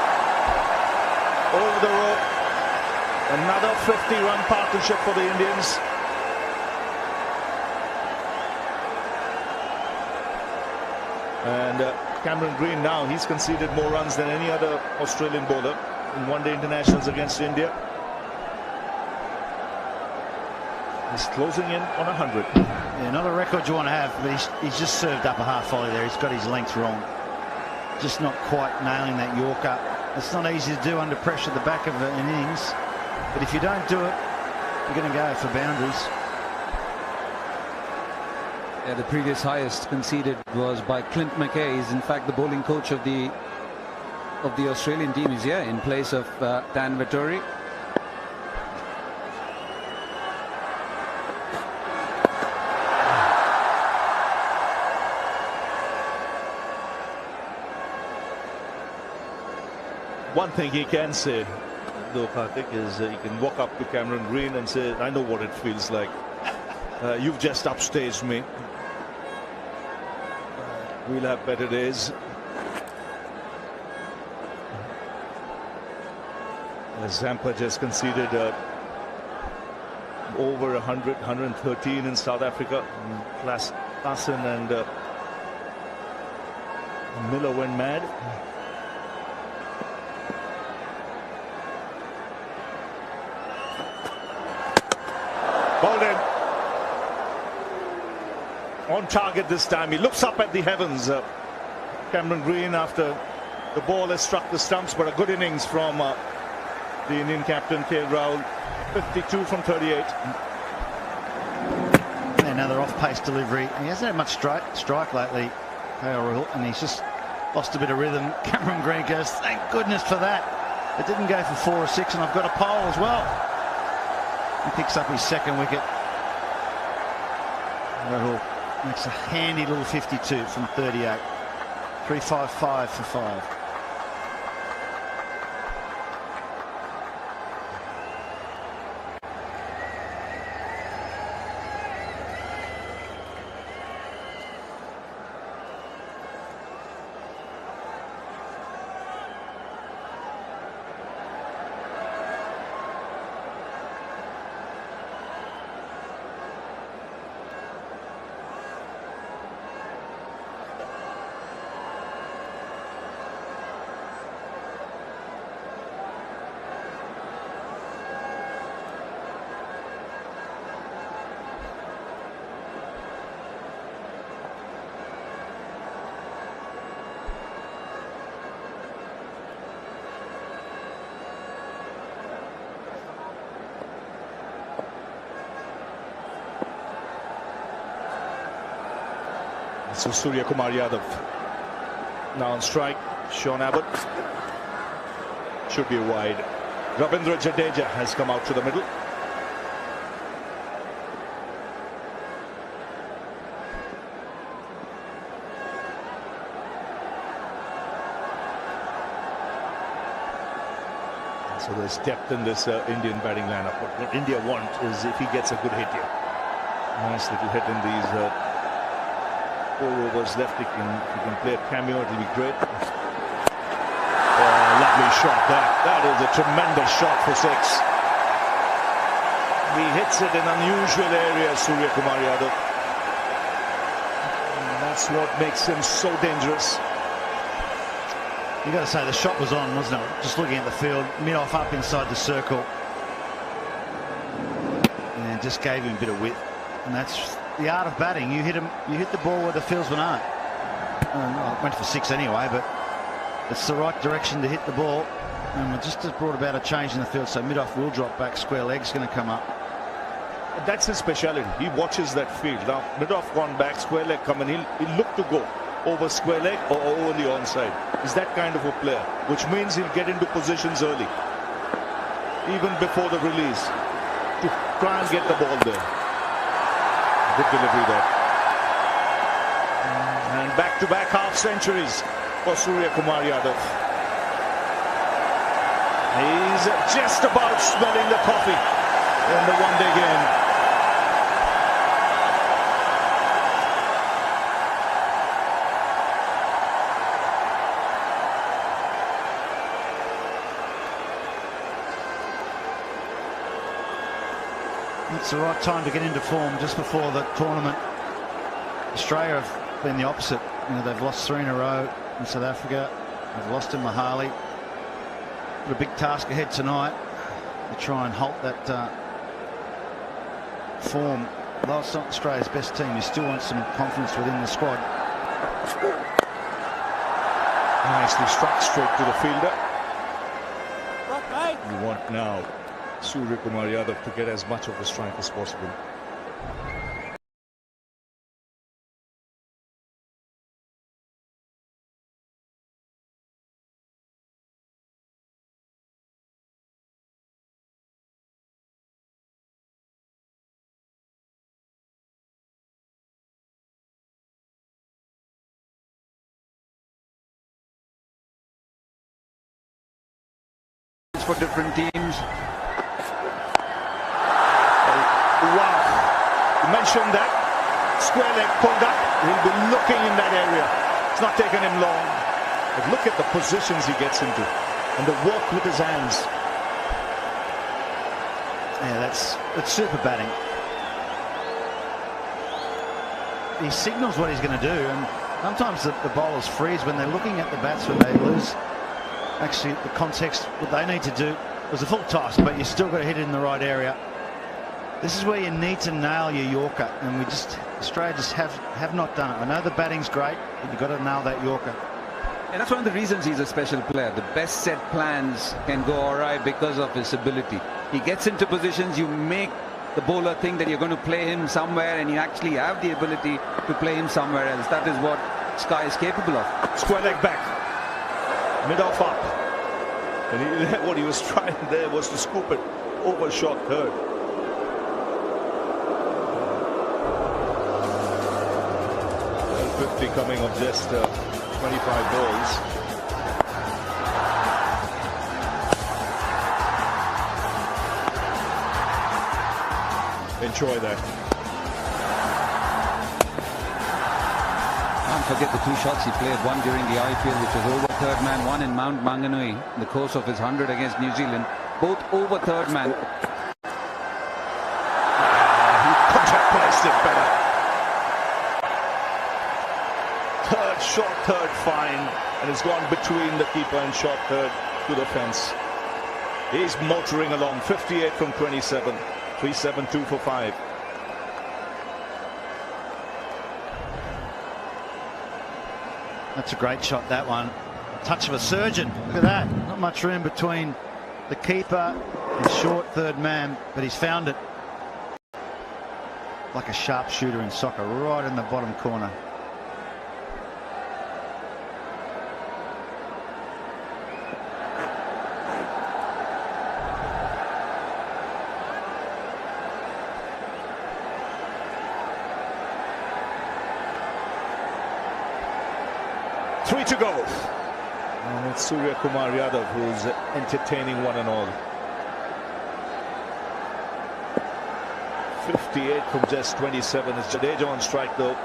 over the rope. Another 50-run partnership for the Indians. And Cameron Green now, he's conceded more runs than any other Australian bowler in one-day internationals against India. He's closing in on 100. Yeah, not a record you want to have, but he's just served up a half volley there. He's got his length wrong. Just not quite nailing that Yorker. It's not easy to do under pressure at the back of an innings. But if you don't do it, you're going to go for boundaries. Yeah, the previous highest conceded was by Clint McKay. He's in fact the bowling coach of the Australian team. Is in place of Dan Vettori. One thing he can say, though, Karthik, is he can walk up to Cameron Green and say, I know what it feels like. You've just upstaged me. We'll have better days. Zampa just conceded over 100, 113 in South Africa. Klassen and Miller went mad. Bowled in. On target this time. He looks up at the heavens. Cameron Green, after the ball has struck the stumps, but a good innings from the Indian captain KL Rahul. 52 from 38. Another off-pace delivery. He hasn't had much strike lately, KL Rahul, and he's just lost a bit of rhythm. Cameron Green goes, thank goodness for that. It didn't go for 4 or 6, and I've got a pole as well. He picks up his second wicket. Rahul makes a handy little 52 from 38. 355 for 5. So Surya Kumar Yadav now on strike. Sean Abbott should be wide. Ravindra Jadeja has come out to the middle. So there's depth in this Indian batting lineup. But what India want is if he gets a good hit here. Nice little hit in these 4 overs left. If he can play a cameo, it'll be great. Lovely shot. That is a tremendous shot for 6. He hits it in unusual areas, Surya Kumar Yadav. And that's what makes him so dangerous. You got to say the shot was on, wasn't it? Just looking at the field, mid-off up inside the circle, and just gave him a bit of width. And that's the art of batting. You hit the ball where the fieldsmen aren't. Well, it went for 6 anyway, but it's the right direction to hit the ball. And we just brought about a change in the field, so mid-off will drop back, square leg's going to come up. That's his speciality. He watches that field. Now mid-off gone back, square leg coming, he'll look to go. over square leg or over the onside. He's that kind of a player, which means he'll get into positions early, even before the release, to try and get the ball there. Good delivery there. And back-to-back half centuries for Surya Kumar Yadav. He's just about smelling the coffee in the one-day game. It's the right time to get into form just before the tournament. Australia have been the opposite. You know, they've lost 3 in a row in South Africa. They've lost in Mahali. Got a big task ahead tonight to try and halt that form. Although it's not Australia's best team, you still want some confidence within the squad. Nicely struck straight to the fielder. You want now Surya Kumar Yadav to get as much of the strike as possible. For different teams. Wow. You mentioned that. Square leg pulled up. He'll be looking in that area. It's not taking him long. But look at the positions he gets into and the work with his hands. Yeah, that's super batting. He signals what he's going to do, and sometimes the bowlers freeze when they're looking at the batsman. They lose actually the context. What they need to do was a full toss, but you still got to hit it in the right area. This is where you need to nail your Yorker, and Australia just have not done it. I know the batting's great, but you've got to nail that Yorker. And that's one of the reasons he's a special player. The best set plans can go all right because of his ability. He gets into positions, you make the bowler think that you're going to play him somewhere, and you actually have the ability to play him somewhere else. That is what Sky is capable of. Square leg back. Mid-off up. And what he was trying there was to scoop it over short third. Well, 50 coming of just 25 balls. Enjoy that. Can't forget the 2 shots he played, one during the IPL, which was over third man, one in Mount Maunganui in the course of his 100 against New Zealand, both over third man. He contact placed it better. Third, short third, fine, and it's gone between the keeper and short third to the fence. He's motoring along, 58 from 27, 372 for 5. That's a great shot, that one. A touch of a surgeon. Look at that. Not much room between the keeper and short third man, but he's found it. Like a sharpshooter in soccer, right in the bottom corner. Three to go. And it's Surya Kumar Yadav who's entertaining one and all. 58 from just 27. It's Jadeja on strike though.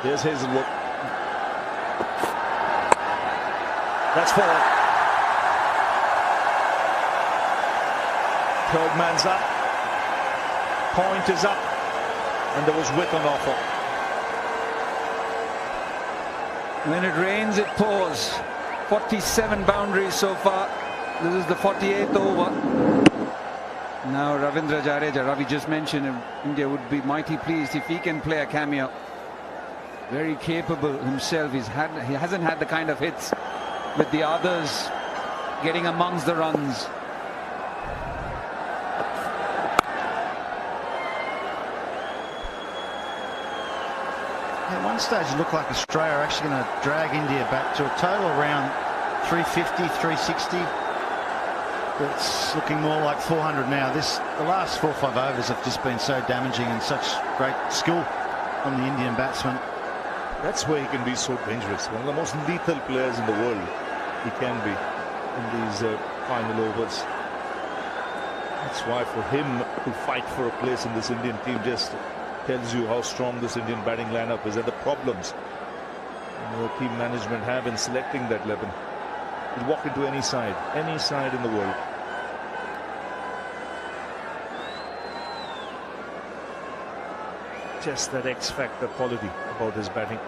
Here's Hazelwood. That's 4. Third man's up. Point is up. And there was width on offer. When it rains, it pours. 47 boundaries so far. This is the 48th over. Now Ravindra Jadeja, Ravi just mentioned him. India would be mighty pleased if he can play a cameo. Very capable himself. He hasn't had the kind of hits with the others getting amongst the runs. one stage it looked like Australia are actually going to drag India back to a total around 350, 360. It's looking more like 400 now. The last 4 or 5 overs have just been so damaging and such great skill from the Indian batsman. That's where he can be so dangerous. One of the most lethal players in the world. He can be in these final overs. That's why for him to fight for a place in this Indian team just tells you how strong this Indian batting lineup is and the problems the team management have in selecting that 11. He'll walk into any side in the world. Just that X-factor quality about his batting.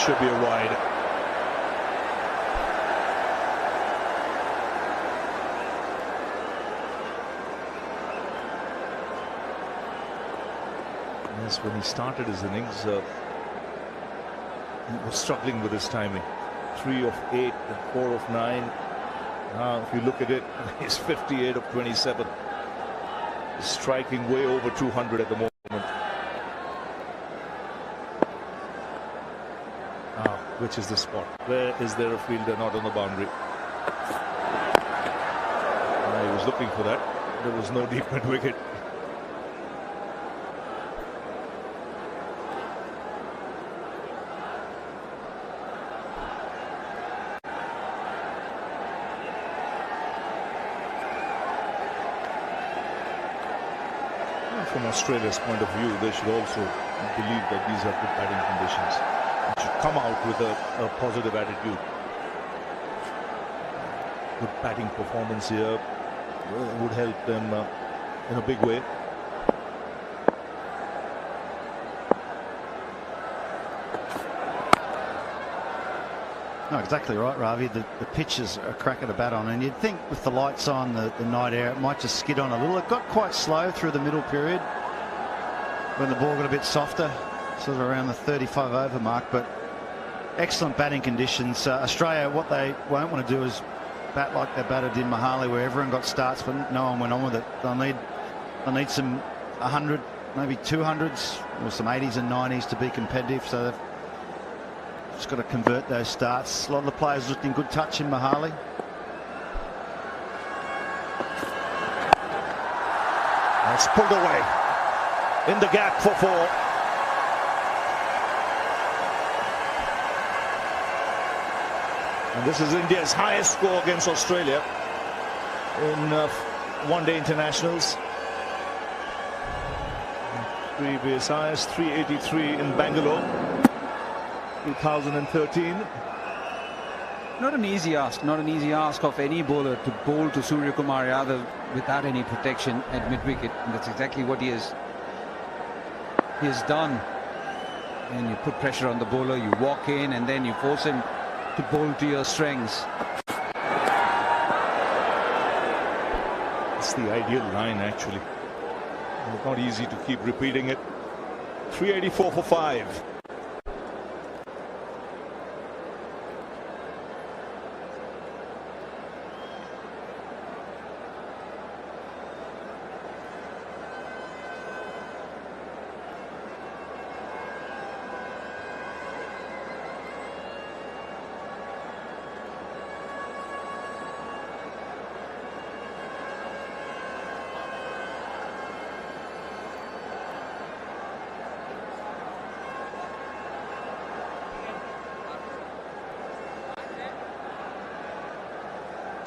Should be a wide. Yes, when he started his innings, he was struggling with his timing. 3 of 8 and 4 of 9. Now, if you look at it, he's 58 of 27. He's striking way over 200 at the moment. Which is the spot? Where is there a fielder not on the boundary? He was looking for that. There was no deep mid wicket. From Australia's point of view, they should also believe that these are good batting conditions. They should come out with a positive attitude. Good batting performance here would help them in a big way. No, exactly right, Ravi. The pitches are a cracker to bat on, and you'd think with the lights on, the night air, it might just skid on a little. It got quite slow through the middle period when the ball got a bit softer, sort of around the 35 over mark, but excellent batting conditions. Australia, what they won't want to do is bat like they batted in Mohali, where everyone got starts but no one went on with it. They'll need some 100, maybe 200s or some 80s and 90s to be competitive, so they've just got to convert those starts. A lot of the players looked in good touch in Mohali. That's pulled away in the gap for 4. And this is India's highest score against Australia in one-day internationals. Previous highest 383 in Bangalore, 2013. Not an easy ask of any bowler to bowl to Surya Kumar Yadav without any protection at mid-wicket, and that's exactly what he has done. And you put pressure on the bowler, you walk in, and then you force him to bowl to your strengths. It's the ideal line, actually. It's not easy to keep repeating it. 384 for 5.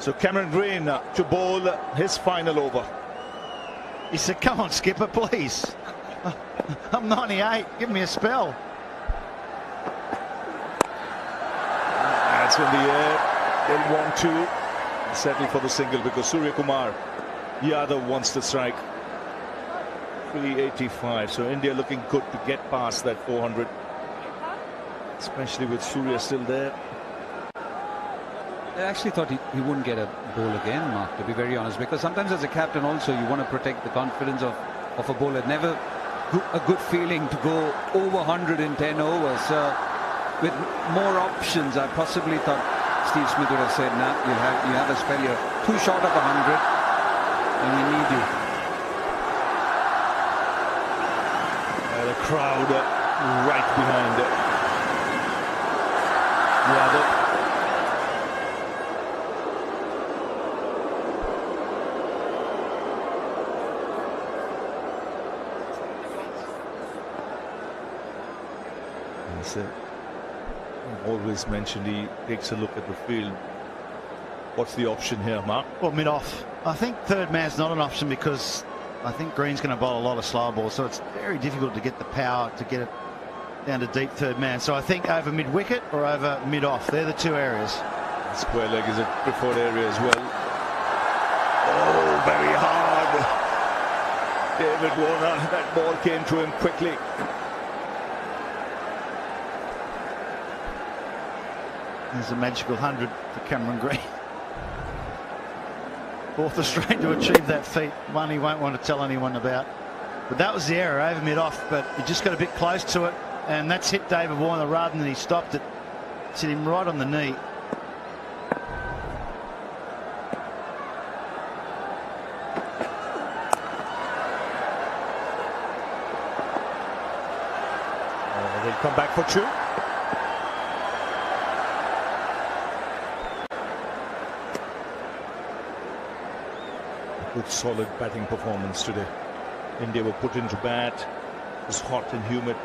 So Cameron Green to bowl his final over. He said, come on, skipper, please. I'm 98. Give me a spell. That's in the air. They'll want to settle for the single because Surya Kumar Yadav wants to strike. 385. So India looking good to get past that 400. Especially with Surya still there. I actually thought he wouldn't get a ball again, Mark, to be very honest, because sometimes as a captain also you want to protect the confidence of a bowler. Never a good feeling to go over 100 in 10 overs. With more options, I possibly thought Steve Smith would have said, "Nah, you have a spell. You're too short of 100, and we need you." The crowd right behind Yadav. I've always mentioned he takes a look at the field. What's the option here, Mark? Well, mid-off. I think third man's not an option because I think Green's going to bowl a lot of slow balls, so it's very difficult to get the power to get it down to deep third man. So I think over mid-wicket or over mid-off. They're the two areas. Square leg is a preferred area as well. Oh, very hard. David Warner, that ball came to him quickly. There's a magical 100 for Cameron Green. Fourth Australian to achieve that feat. One he won't want to tell anyone about. But that was the error, over mid-off, but he just got a bit close to it, and that's hit David Warner rather than he stopped it. It's hit him right on the knee. They'll come back for two. Good solid batting performance today. India were put into bat. It was hot and humid.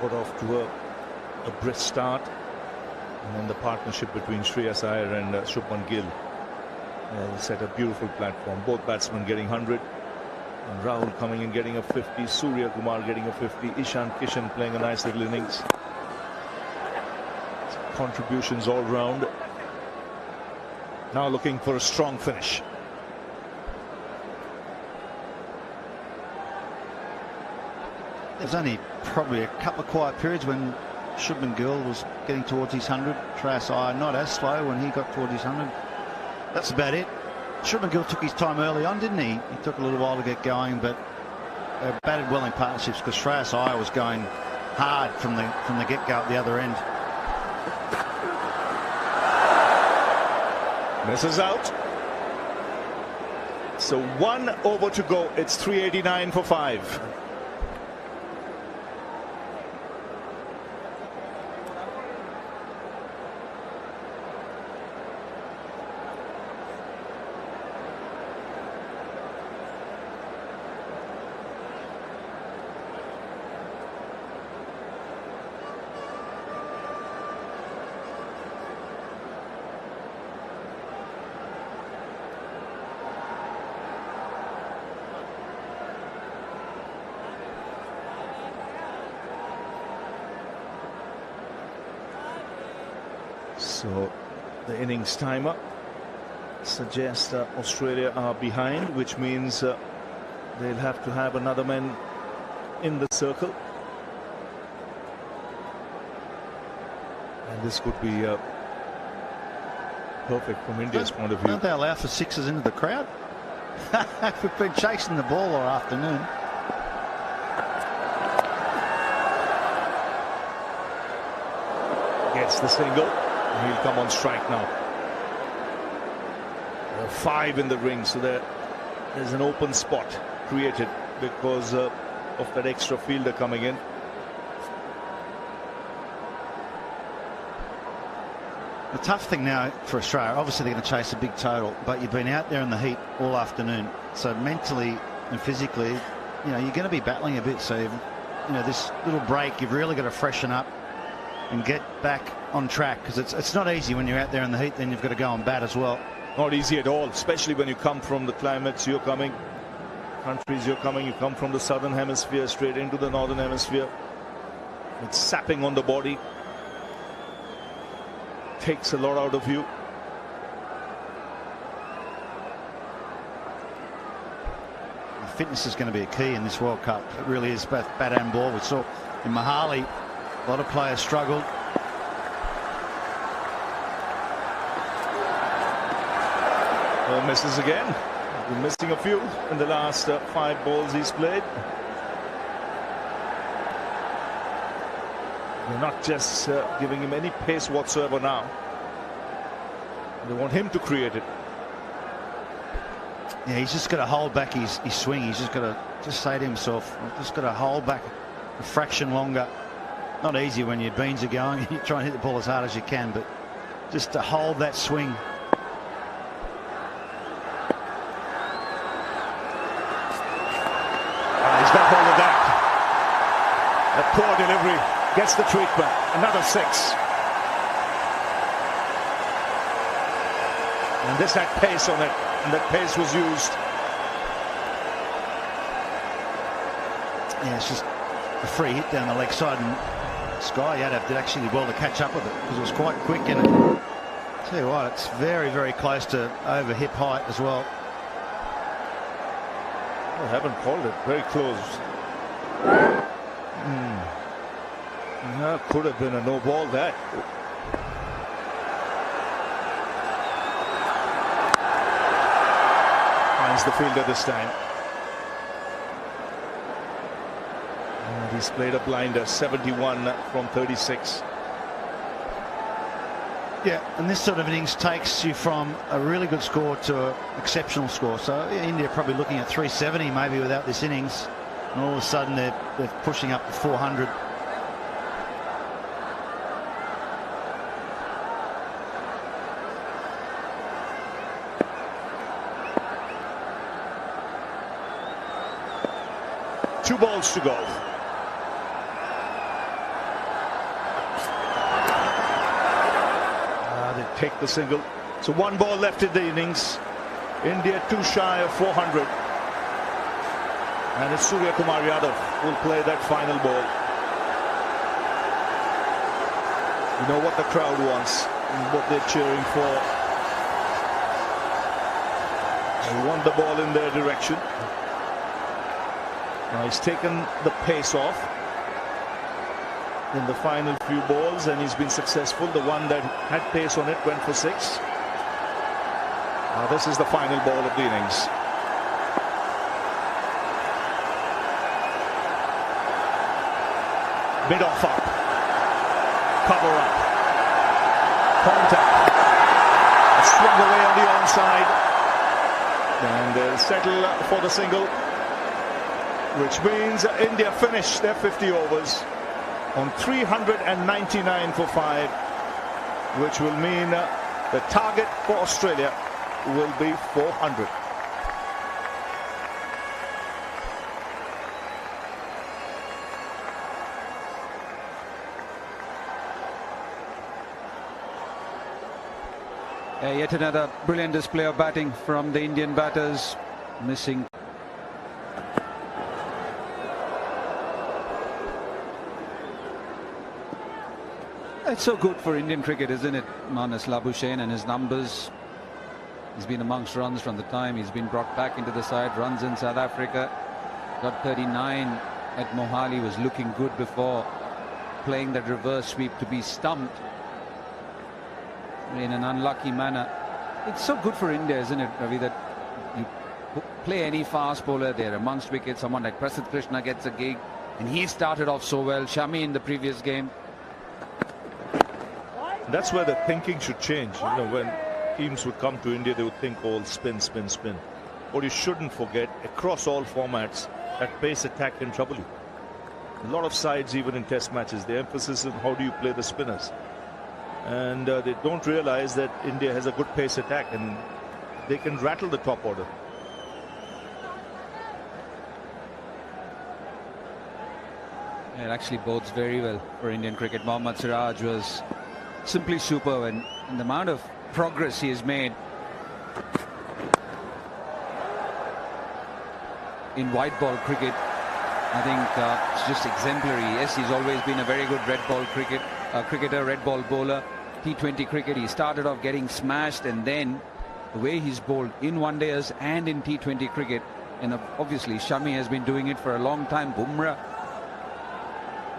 Got off to a brisk start. And then the partnership between Shreyas Iyer and Shubman Gill set a beautiful platform. Both batsmen getting 100. And Rahul coming in getting a 50. Surya Kumar getting a 50. Ishan Kishan playing a nice little innings. Contributions all round. Now looking for a strong finish. There's only probably a couple of quiet periods when Shubman Gill was getting towards his 100. Shreyas Iyer not as slow when he got towards his 100. That's about it. Shubman Gill took his time early on, didn't he? He took a little while to get going, but they batted well in partnerships because Shreyas Iyer was going hard from the get-go at the other end. Misses out. So 1 over to go. It's 389 for 5. So the innings timer suggests Australia are behind, which means they'll have to have another man in the circle. And this could be perfect from India's point of view. Don't they allow for sixes into the crowd? We've been chasing the ball all afternoon. Gets the single. He'll come on strike now. There are 5 in the ring, so there's an open spot created because of that extra fielder coming in. The tough thing now for Australia, obviously they're going to chase a big total, but you've been out there in the heat all afternoon, so mentally and physically, you know, you're going to be battling a bit. So, you know, this little break, you've really got to freshen up and get back on track, because it's not easy when you're out there in the heat. Then you've got to go and bat as well. Not easy at all, especially when you come from the climates you come from the southern hemisphere straight into the northern hemisphere. It's sapping on the body, takes a lot out of you. Fitness is going to be a key in this World Cup. It really is, both bat and ball. We saw in Mahali a lot of players struggled. Well, misses again. Been missing a few in the last 5 balls he's played. They're not just giving him any pace whatsoever now. They want him to create it. Yeah, he's just got to hold back his swing. He's just got to say to himself, I've just got to hold back a fraction longer. Not easy when your beans are going. You try and hit the ball as hard as you can, but just to hold that swing. He's got hold of that. A poor delivery gets the treatment. Another 6. And this had pace on it, and that pace was used. Yeah, it's just a free hit down the leg side, and Sky Yadav did actually well to catch up with it because it was quite quick. And tell you what, it's very, very close to over hip height as well. I haven't called it. Very close. That could have been a no ball, that. Finds the fielder this time. And he's played a blinder, 71 from 36. Yeah, and this sort of innings takes you from a really good score to an exceptional score. So India probably looking at 370 maybe without this innings, and all of a sudden they're pushing up to 400. Two balls to go. Take the single. So 1 ball left in the innings. India too shy of 400. And it's Surya Kumar Yadav who will play that final ball. You know what the crowd wants and what they're cheering for. They want the ball in their direction. Now he's taken the pace off in the final few balls, and he's been successful. The one that had pace on it went for 6. Now this is the final ball of the innings. Mid off up, cover up, contact, a swung away on the onside, and they'll settle for the single, which means India finish their 50 overs on 399 for 5, which will mean the target for Australia will be 400. Yet another brilliant display of batting from the Indian batters, missing. It's so good for Indian cricket, isn't it? Manas Labuschagne and his numbers. He's been amongst runs from the time he's been brought back into the side. Runs in South Africa. Got 39 at Mohali. Was looking good before playing that reverse sweep to be stumped in an unlucky manner. It's so good for India, isn't it, Ravi, that you play any fast bowler there amongst wickets. Someone like Prasidh Krishna gets a gig, and he started off so well. Shami in the previous game. That's where the thinking should change. You know, when teams would come to India, they would think all spin, spin, spin. What you shouldn't forget, across all formats, that pace attack can trouble you. A lot of sides, even in test matches, the emphasis is how do you play the spinners. And they don't realize that India has a good pace attack and they can rattle the top order. It actually bodes very well for Indian cricket. Mohammad Siraj was simply superb, and the amount of progress he has made in white ball cricket, I think it's just exemplary. Yes, he's always been a very good red ball cricketer, red ball bowler. T20 cricket, he started off getting smashed, and then the way he's bowled in one-dayers and in T20 cricket, and obviously Shami has been doing it for a long time. Bumrah,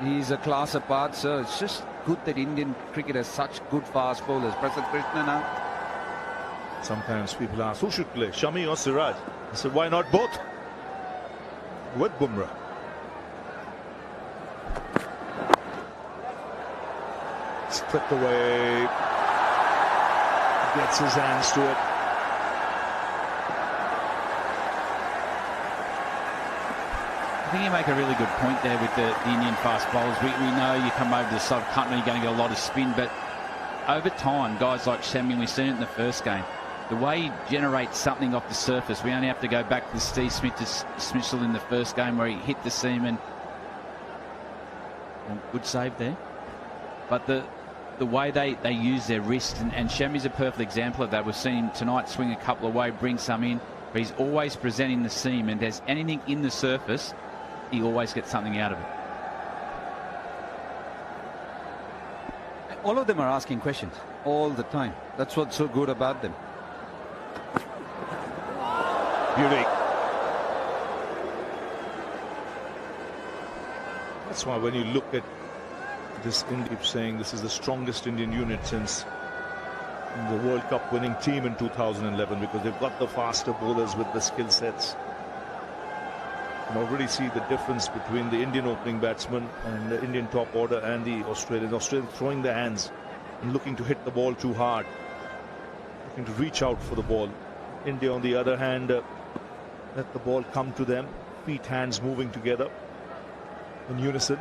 he's a class apart, so it's just good that Indian cricket has such good fast bowlers. Prasidh Krishna now. Sometimes people ask, who should play, Shami or Siraj? I said, why not both? With Bumrah. Flicked away. Gets his hands to it. I think you make a really good point there with the Indian fast bowlers. We know you come over to the side of country, you're going to get a lot of spin, but over time, guys like Shami, we've seen it in the first game, the way he generates something off the surface, we only have to go back to the Steve Smith dismissal in the first game where he hit the seam and well, good save there. But the way they use their wrist, and Shami's a perfect example of that. We've seen him tonight swing a couple away, bring some in, but he's always presenting the seam, and if there's anything in the surface, he always gets something out of it. All of them are asking questions all the time. That's what's so good about them. Beauty. That's why when you look at this, keep saying this is the strongest Indian unit since the World Cup winning team in 2011, because they've got the faster bowlers with the skill sets. You can already see the difference between the Indian opening batsman and the Indian top order and the Australians. Australians throwing their hands and looking to hit the ball too hard, looking to reach out for the ball. India, on the other hand, let the ball come to them, feet, hands moving together in unison.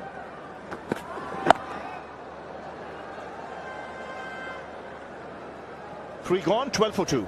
Three gone, 12 for 2.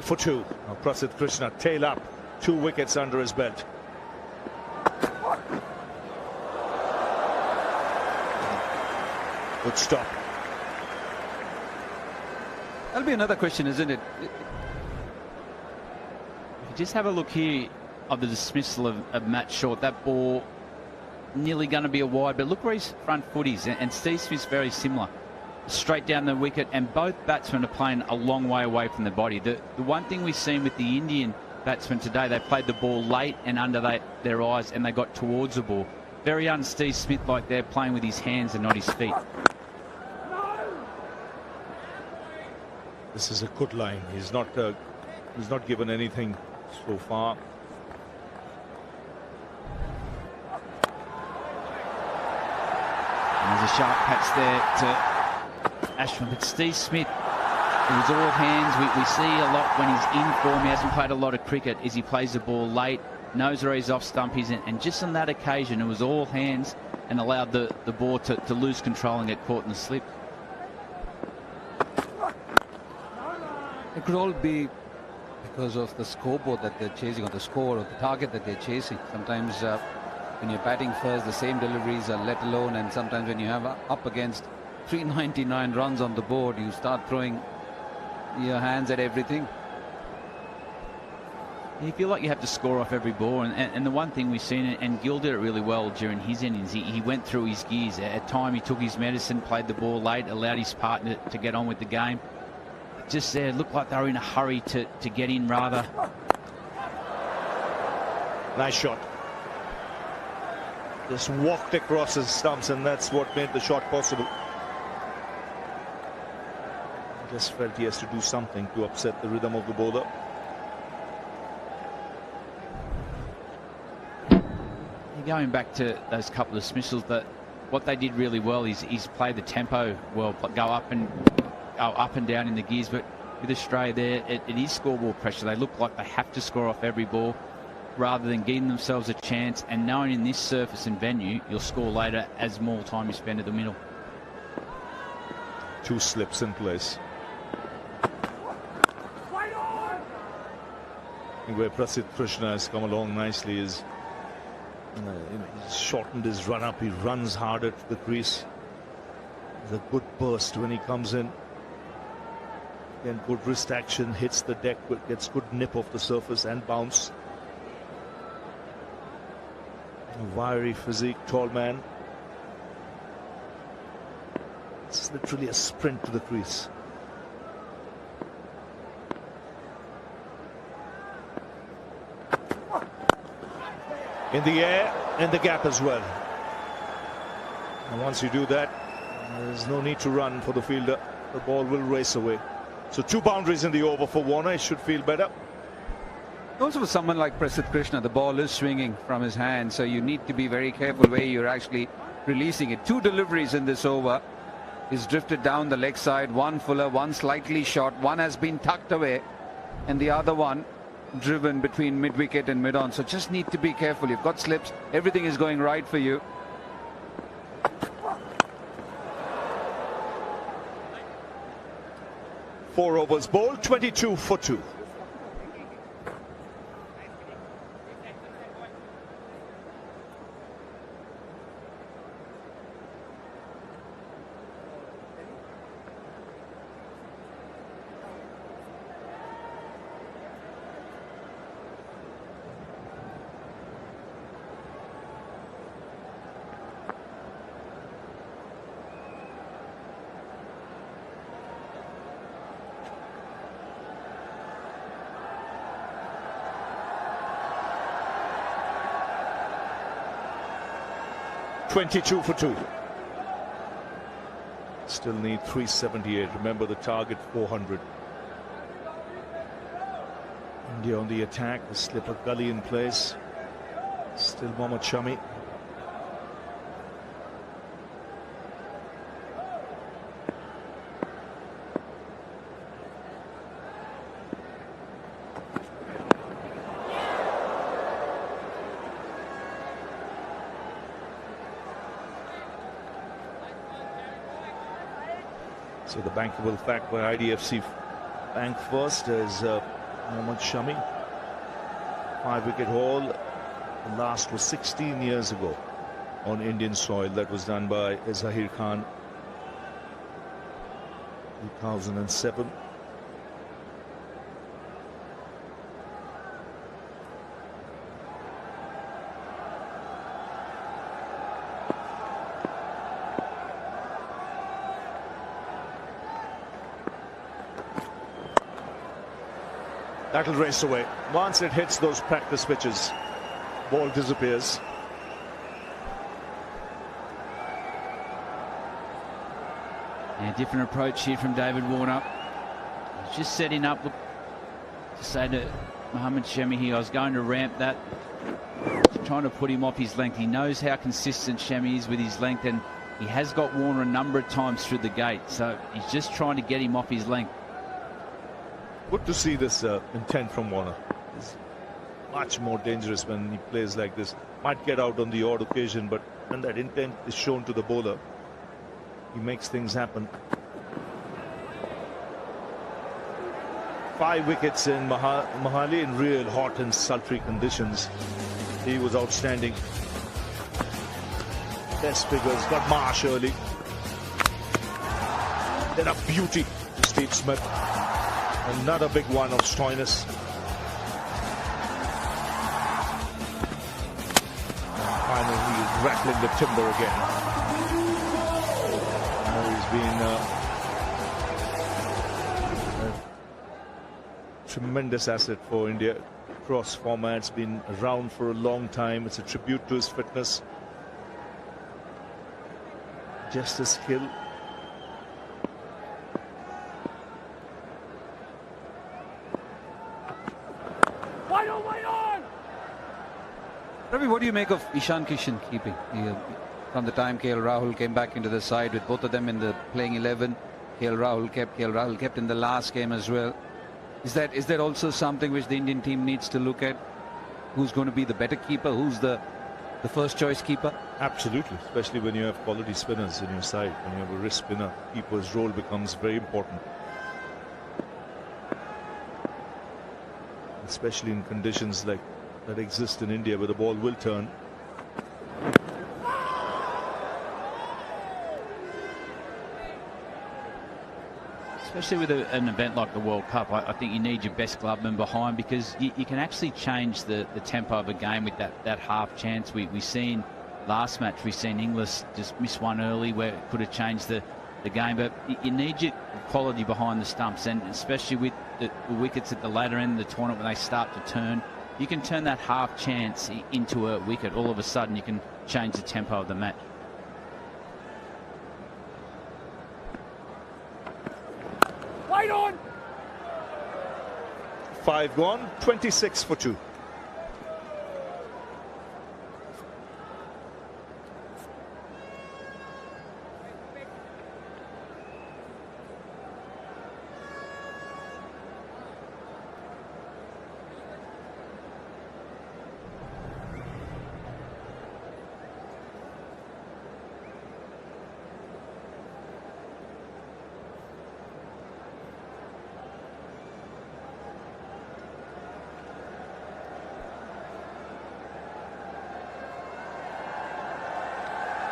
For 2. Now Prasidh Krishna, tail up, 2 wickets under his belt. Good stop. That'll be another question, isn't it? If you just have a look here of the dismissal of Matt Short, that ball nearly going to be a wide, but look where his front foot is, and Steve Smith's very similar. Straight down the wicket, and both batsmen are playing a long way away from the body. The one thing we've seen with the Indian batsmen today, they played the ball late and under their eyes, and they got towards the ball. Very un-Steve Smith, like they're playing with his hands and not his feet. This is a good line. He's not given anything so far. And there's a sharp catch there to Ashwin, but Steve Smith, it was all hands. We see a lot when he's in form. He hasn't played a lot of cricket, is he plays the ball late, knows where his off stump is, and just on that occasion it was all hands and allowed the ball to lose control and get caught in the slip. It could all be because of the scoreboard that they're chasing, or the score, or the target that they're chasing. Sometimes when you're batting first, the same deliveries are let alone, and sometimes when you have up against 399 runs on the board, you start throwing your hands at everything. You feel like you have to score off every ball, and the one thing we've seen, and Gill did it really well during his innings, he went through his gears. At time he took his medicine, played the ball late, allowed his partner to get on with the game. Just there, looked like they were in a hurry to get in rather. Nice shot. Just walked across his stumps, and that's what made the shot possible. Just felt he has to do something to upset the rhythm of the bowler. Going back to those couple of dismissals, that what they did really well is play the tempo well, go up and down in the gears. But with Australia there, it is scoreboard pressure. They look like they have to score off every ball rather than giving themselves a chance, and knowing in this surface and venue you'll score later as more time you spend at the middle. 2 slips in place. Where Prasidh Krishna has come along nicely is he's shortened his run up. He runs harder to the crease. There's a good burst when he comes in. Again, good wrist action, hits the deck, gets good nip off the surface and bounce. A wiry physique, tall man. It's literally a sprint to the crease. In the air, in the gap as well. And once you do that, there's no need to run for the fielder. The ball will race away. So 2 boundaries in the over for Warner. He should feel better. Also for someone like Prasidh Krishna, the ball is swinging from his hand, so you need to be very careful where you're actually releasing it. 2 deliveries in this over. He's drifted down the leg side, 1 fuller, 1 slightly short, 1 has been tucked away, and the other one driven between mid-wicket and mid-on. So just need to be careful. You've got slips. Everything is going right for you. Four overs bowled, 22 for 2. $22 for 2. Still need 378. Remember the target 400. India on the attack. The slipper gully in place. Still Mohammad Shami. So the bankable fact by IDFC Bank first is Mohammad Shami. 5-wicket haul. The last was 16 years ago on Indian soil. That was done by Zahir Khan. 2007. That'll race away. Once it hits those practice pitches, ball disappears. Yeah, different approach here from David Warner. He's just setting up to say to Mohammad Shami here, I was going to ramp that, trying to put him off his length. He knows how consistent Shami is with his length, and he has got Warner a number of times through the gate, so he's just trying to get him off his length. Good to see this intent from Warner. He's much more dangerous when he plays like this. Might get out on the odd occasion, but when that intent is shown to the bowler, he makes things happen. 5 wickets in Mohali in real hot and sultry conditions. He was outstanding. Best figures. Got Marsh early. Then a beauty to Steve Smith. Another big one of Stoinis. Finally, he's rattling the timber again. He's been a tremendous asset for India. Cross format's been around for a long time. It's a tribute to his fitness. Just his skill. Ravi, what do you make of Ishan Kishan keeping? From the time KL Rahul came back into the side with both of them in the playing 11, KL Rahul kept in the last game as well. Is that also something which the Indian team needs to look at? Who's going to be the better keeper? Who's the first choice keeper? Absolutely, especially when you have quality spinners in your side. When you have a wrist spinner, keeper's role becomes very important. Especially in conditions like that exist in India where the ball will turn. especially with an event like the World Cup, I think you need your best gloveman behind, because you can actually change the tempo of a game with that half chance. We seen last match, we seen Inglis just miss one early where it could have changed the game, but you need your quality behind the stumps, and especially with the wickets at the later end of the tournament when they start to turn, you can turn that half chance into a wicket. All of a sudden you can change the tempo of the match. Wide on! 5 gone, 26 for 2.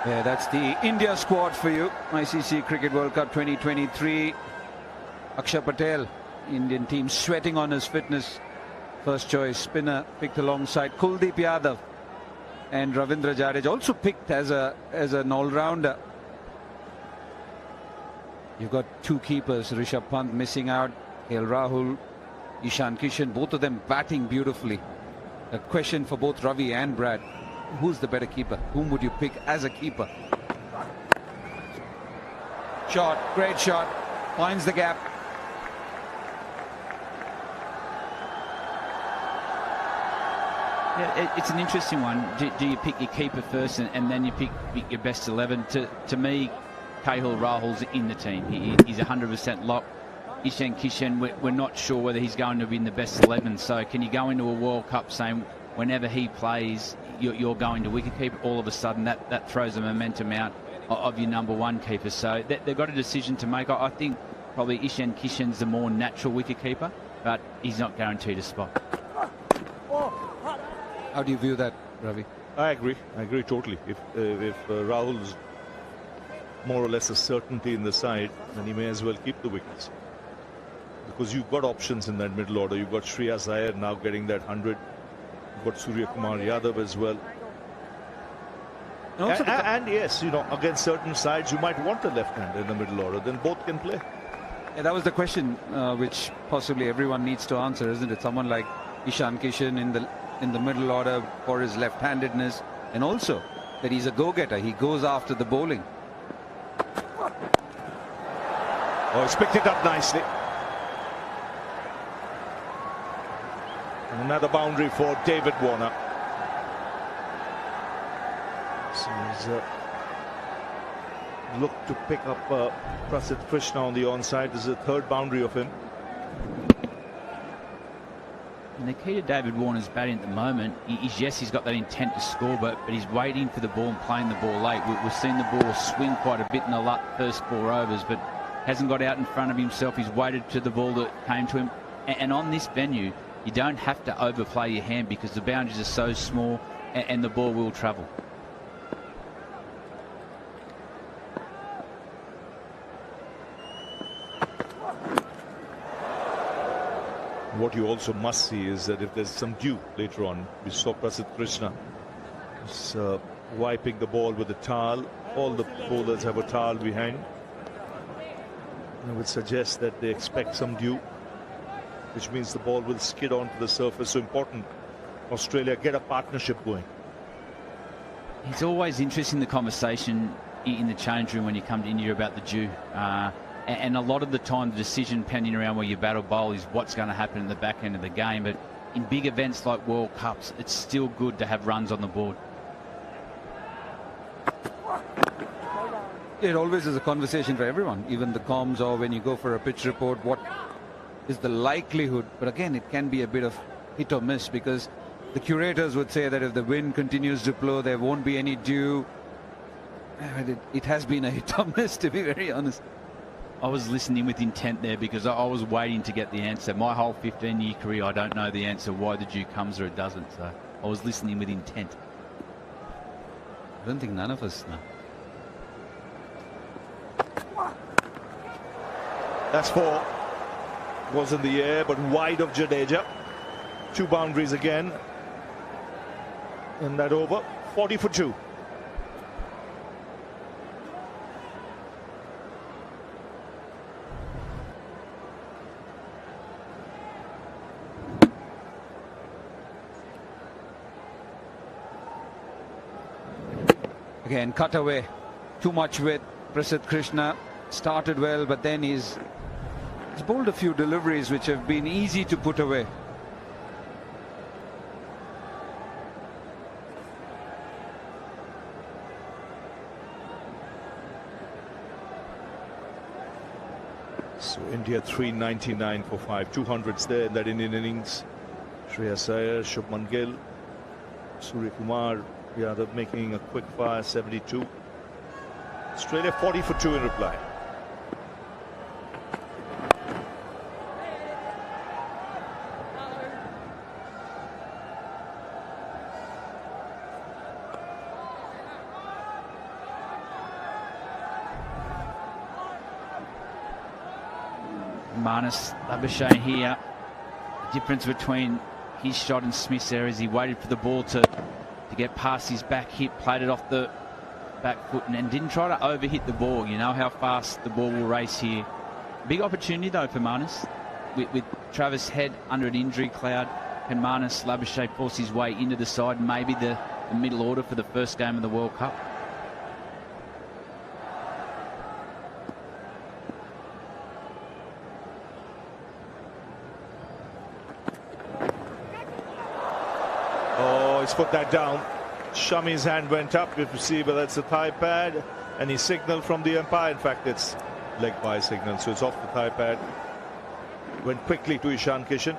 Yeah, that's the India squad for you. ICC Cricket World Cup 2023. Akshar Patel, Indian team, sweating on his fitness. First choice spinner picked alongside Kuldeep Yadav, and Ravindra Jadeja also picked as an all-rounder. You've got two keepers, Rishabh Pant missing out, KL Rahul, Ishan Kishan, both of them batting beautifully. A question for both Ravi and Brad: who's the better keeper? Whom would you pick as a keeper? Shot, great shot, finds the gap. Yeah, it's an interesting one. Do you pick your keeper first and then you pick your best 11? To me, KL Rahul's in the team. He's 100% locked. Ishan Kishan, we're not sure whether he's going to be in the best 11. So can you go into a World Cup saying whenever he plays, you're going to wicketkeeper? All of a sudden, that throws the momentum out of your number one keeper. So they've got a decision to make. I think probably Ishan Kishan's the more natural wicketkeeper, but he's not guaranteed a spot. How do you view that, Ravi? I agree totally. If Rahul's more or less a certainty in the side, then he may as well keep the wickets, because you've got options in that middle order. You've got Shreyas Iyer now getting that 100. You've got Surya Kumar Yadav as well. And yes, you know, against certain sides you might want a left-hander in the middle order, then both can play. Yeah, that was the question which possibly everyone needs to answer, isn't it? Someone like Ishan Kishan in the middle order for his left-handedness, and also that he's a go-getter. He goes after the bowling. Oh, he's picked it up nicely. And another boundary for David Warner. So he's looked to pick up Prasidh Krishna on the onside. This is the third boundary of him. And the key to David Warner's batting at the moment is, yes, he's got that intent to score, but he's waiting for the ball and playing the ball late. We've seen the ball swing quite a bit in the first 4 overs, but hasn't got out in front of himself. He's waited to the ball that came to him. And on this venue, you don't have to overplay your hand because the boundaries are so small and the ball will travel. What you also must see is that if there's some dew later on, we saw Prasidh Krishna wiping the ball with a towel. All the bowlers have a towel behind. I would suggest that they expect some dew, which means the ball will skid onto the surface. So important Australia get a partnership going. It's always interesting, the conversation in the change room when you come to India about the dew. And a lot of the time the decision pending around where you bat or bowl is what's going to happen in the back end of the game. But in big events like World Cups, it's still good to have runs on the board. It always is a conversation for everyone, even the comms, or when you go for a pitch report, what is the likelihood? But again, it can be a bit of hit or miss, because the curators would say that if the wind continues to blow, there won't be any dew. It has been a hit or miss, to be very honest. I was listening with intent there because I was waiting to get the answer. My whole 15-year career, I don't know the answer why the dew comes or it doesn't. So I was listening with intent. I don't think none of us know. That's 4. Was in the air, but wide of Jadeja. 2 boundaries again. And that over. 40 for 2. Again, cut away. Too much width. Prasidh Krishna started well, but then he's bowled a few deliveries which have been easy to put away. So India 399 for 5. 200s there in that Indian innings. Shreyas Iyer, Shubman Gill, Surya Kumar, Yadav making a quick fire 72. Australia 40 for 2 in reply. Marnus Labuschagne here. The difference between his shot and Smith's there is he waited for the ball to get past his back hip, played it off the back foot and didn't try to overhit the ball. You know how fast the ball will race here. Big opportunity though for Marnus. With Travis Head under an injury cloud, can Marnus Labuschagne force his way into the side, maybe the middle order for the first game of the World Cup? Oh, he's put that down. Shami's hand went up. You see, but that's a thigh pad, and he signaled from the umpire. In fact, it's leg by signal, so it's off the thigh pad. Went quickly to Ishan Kishan.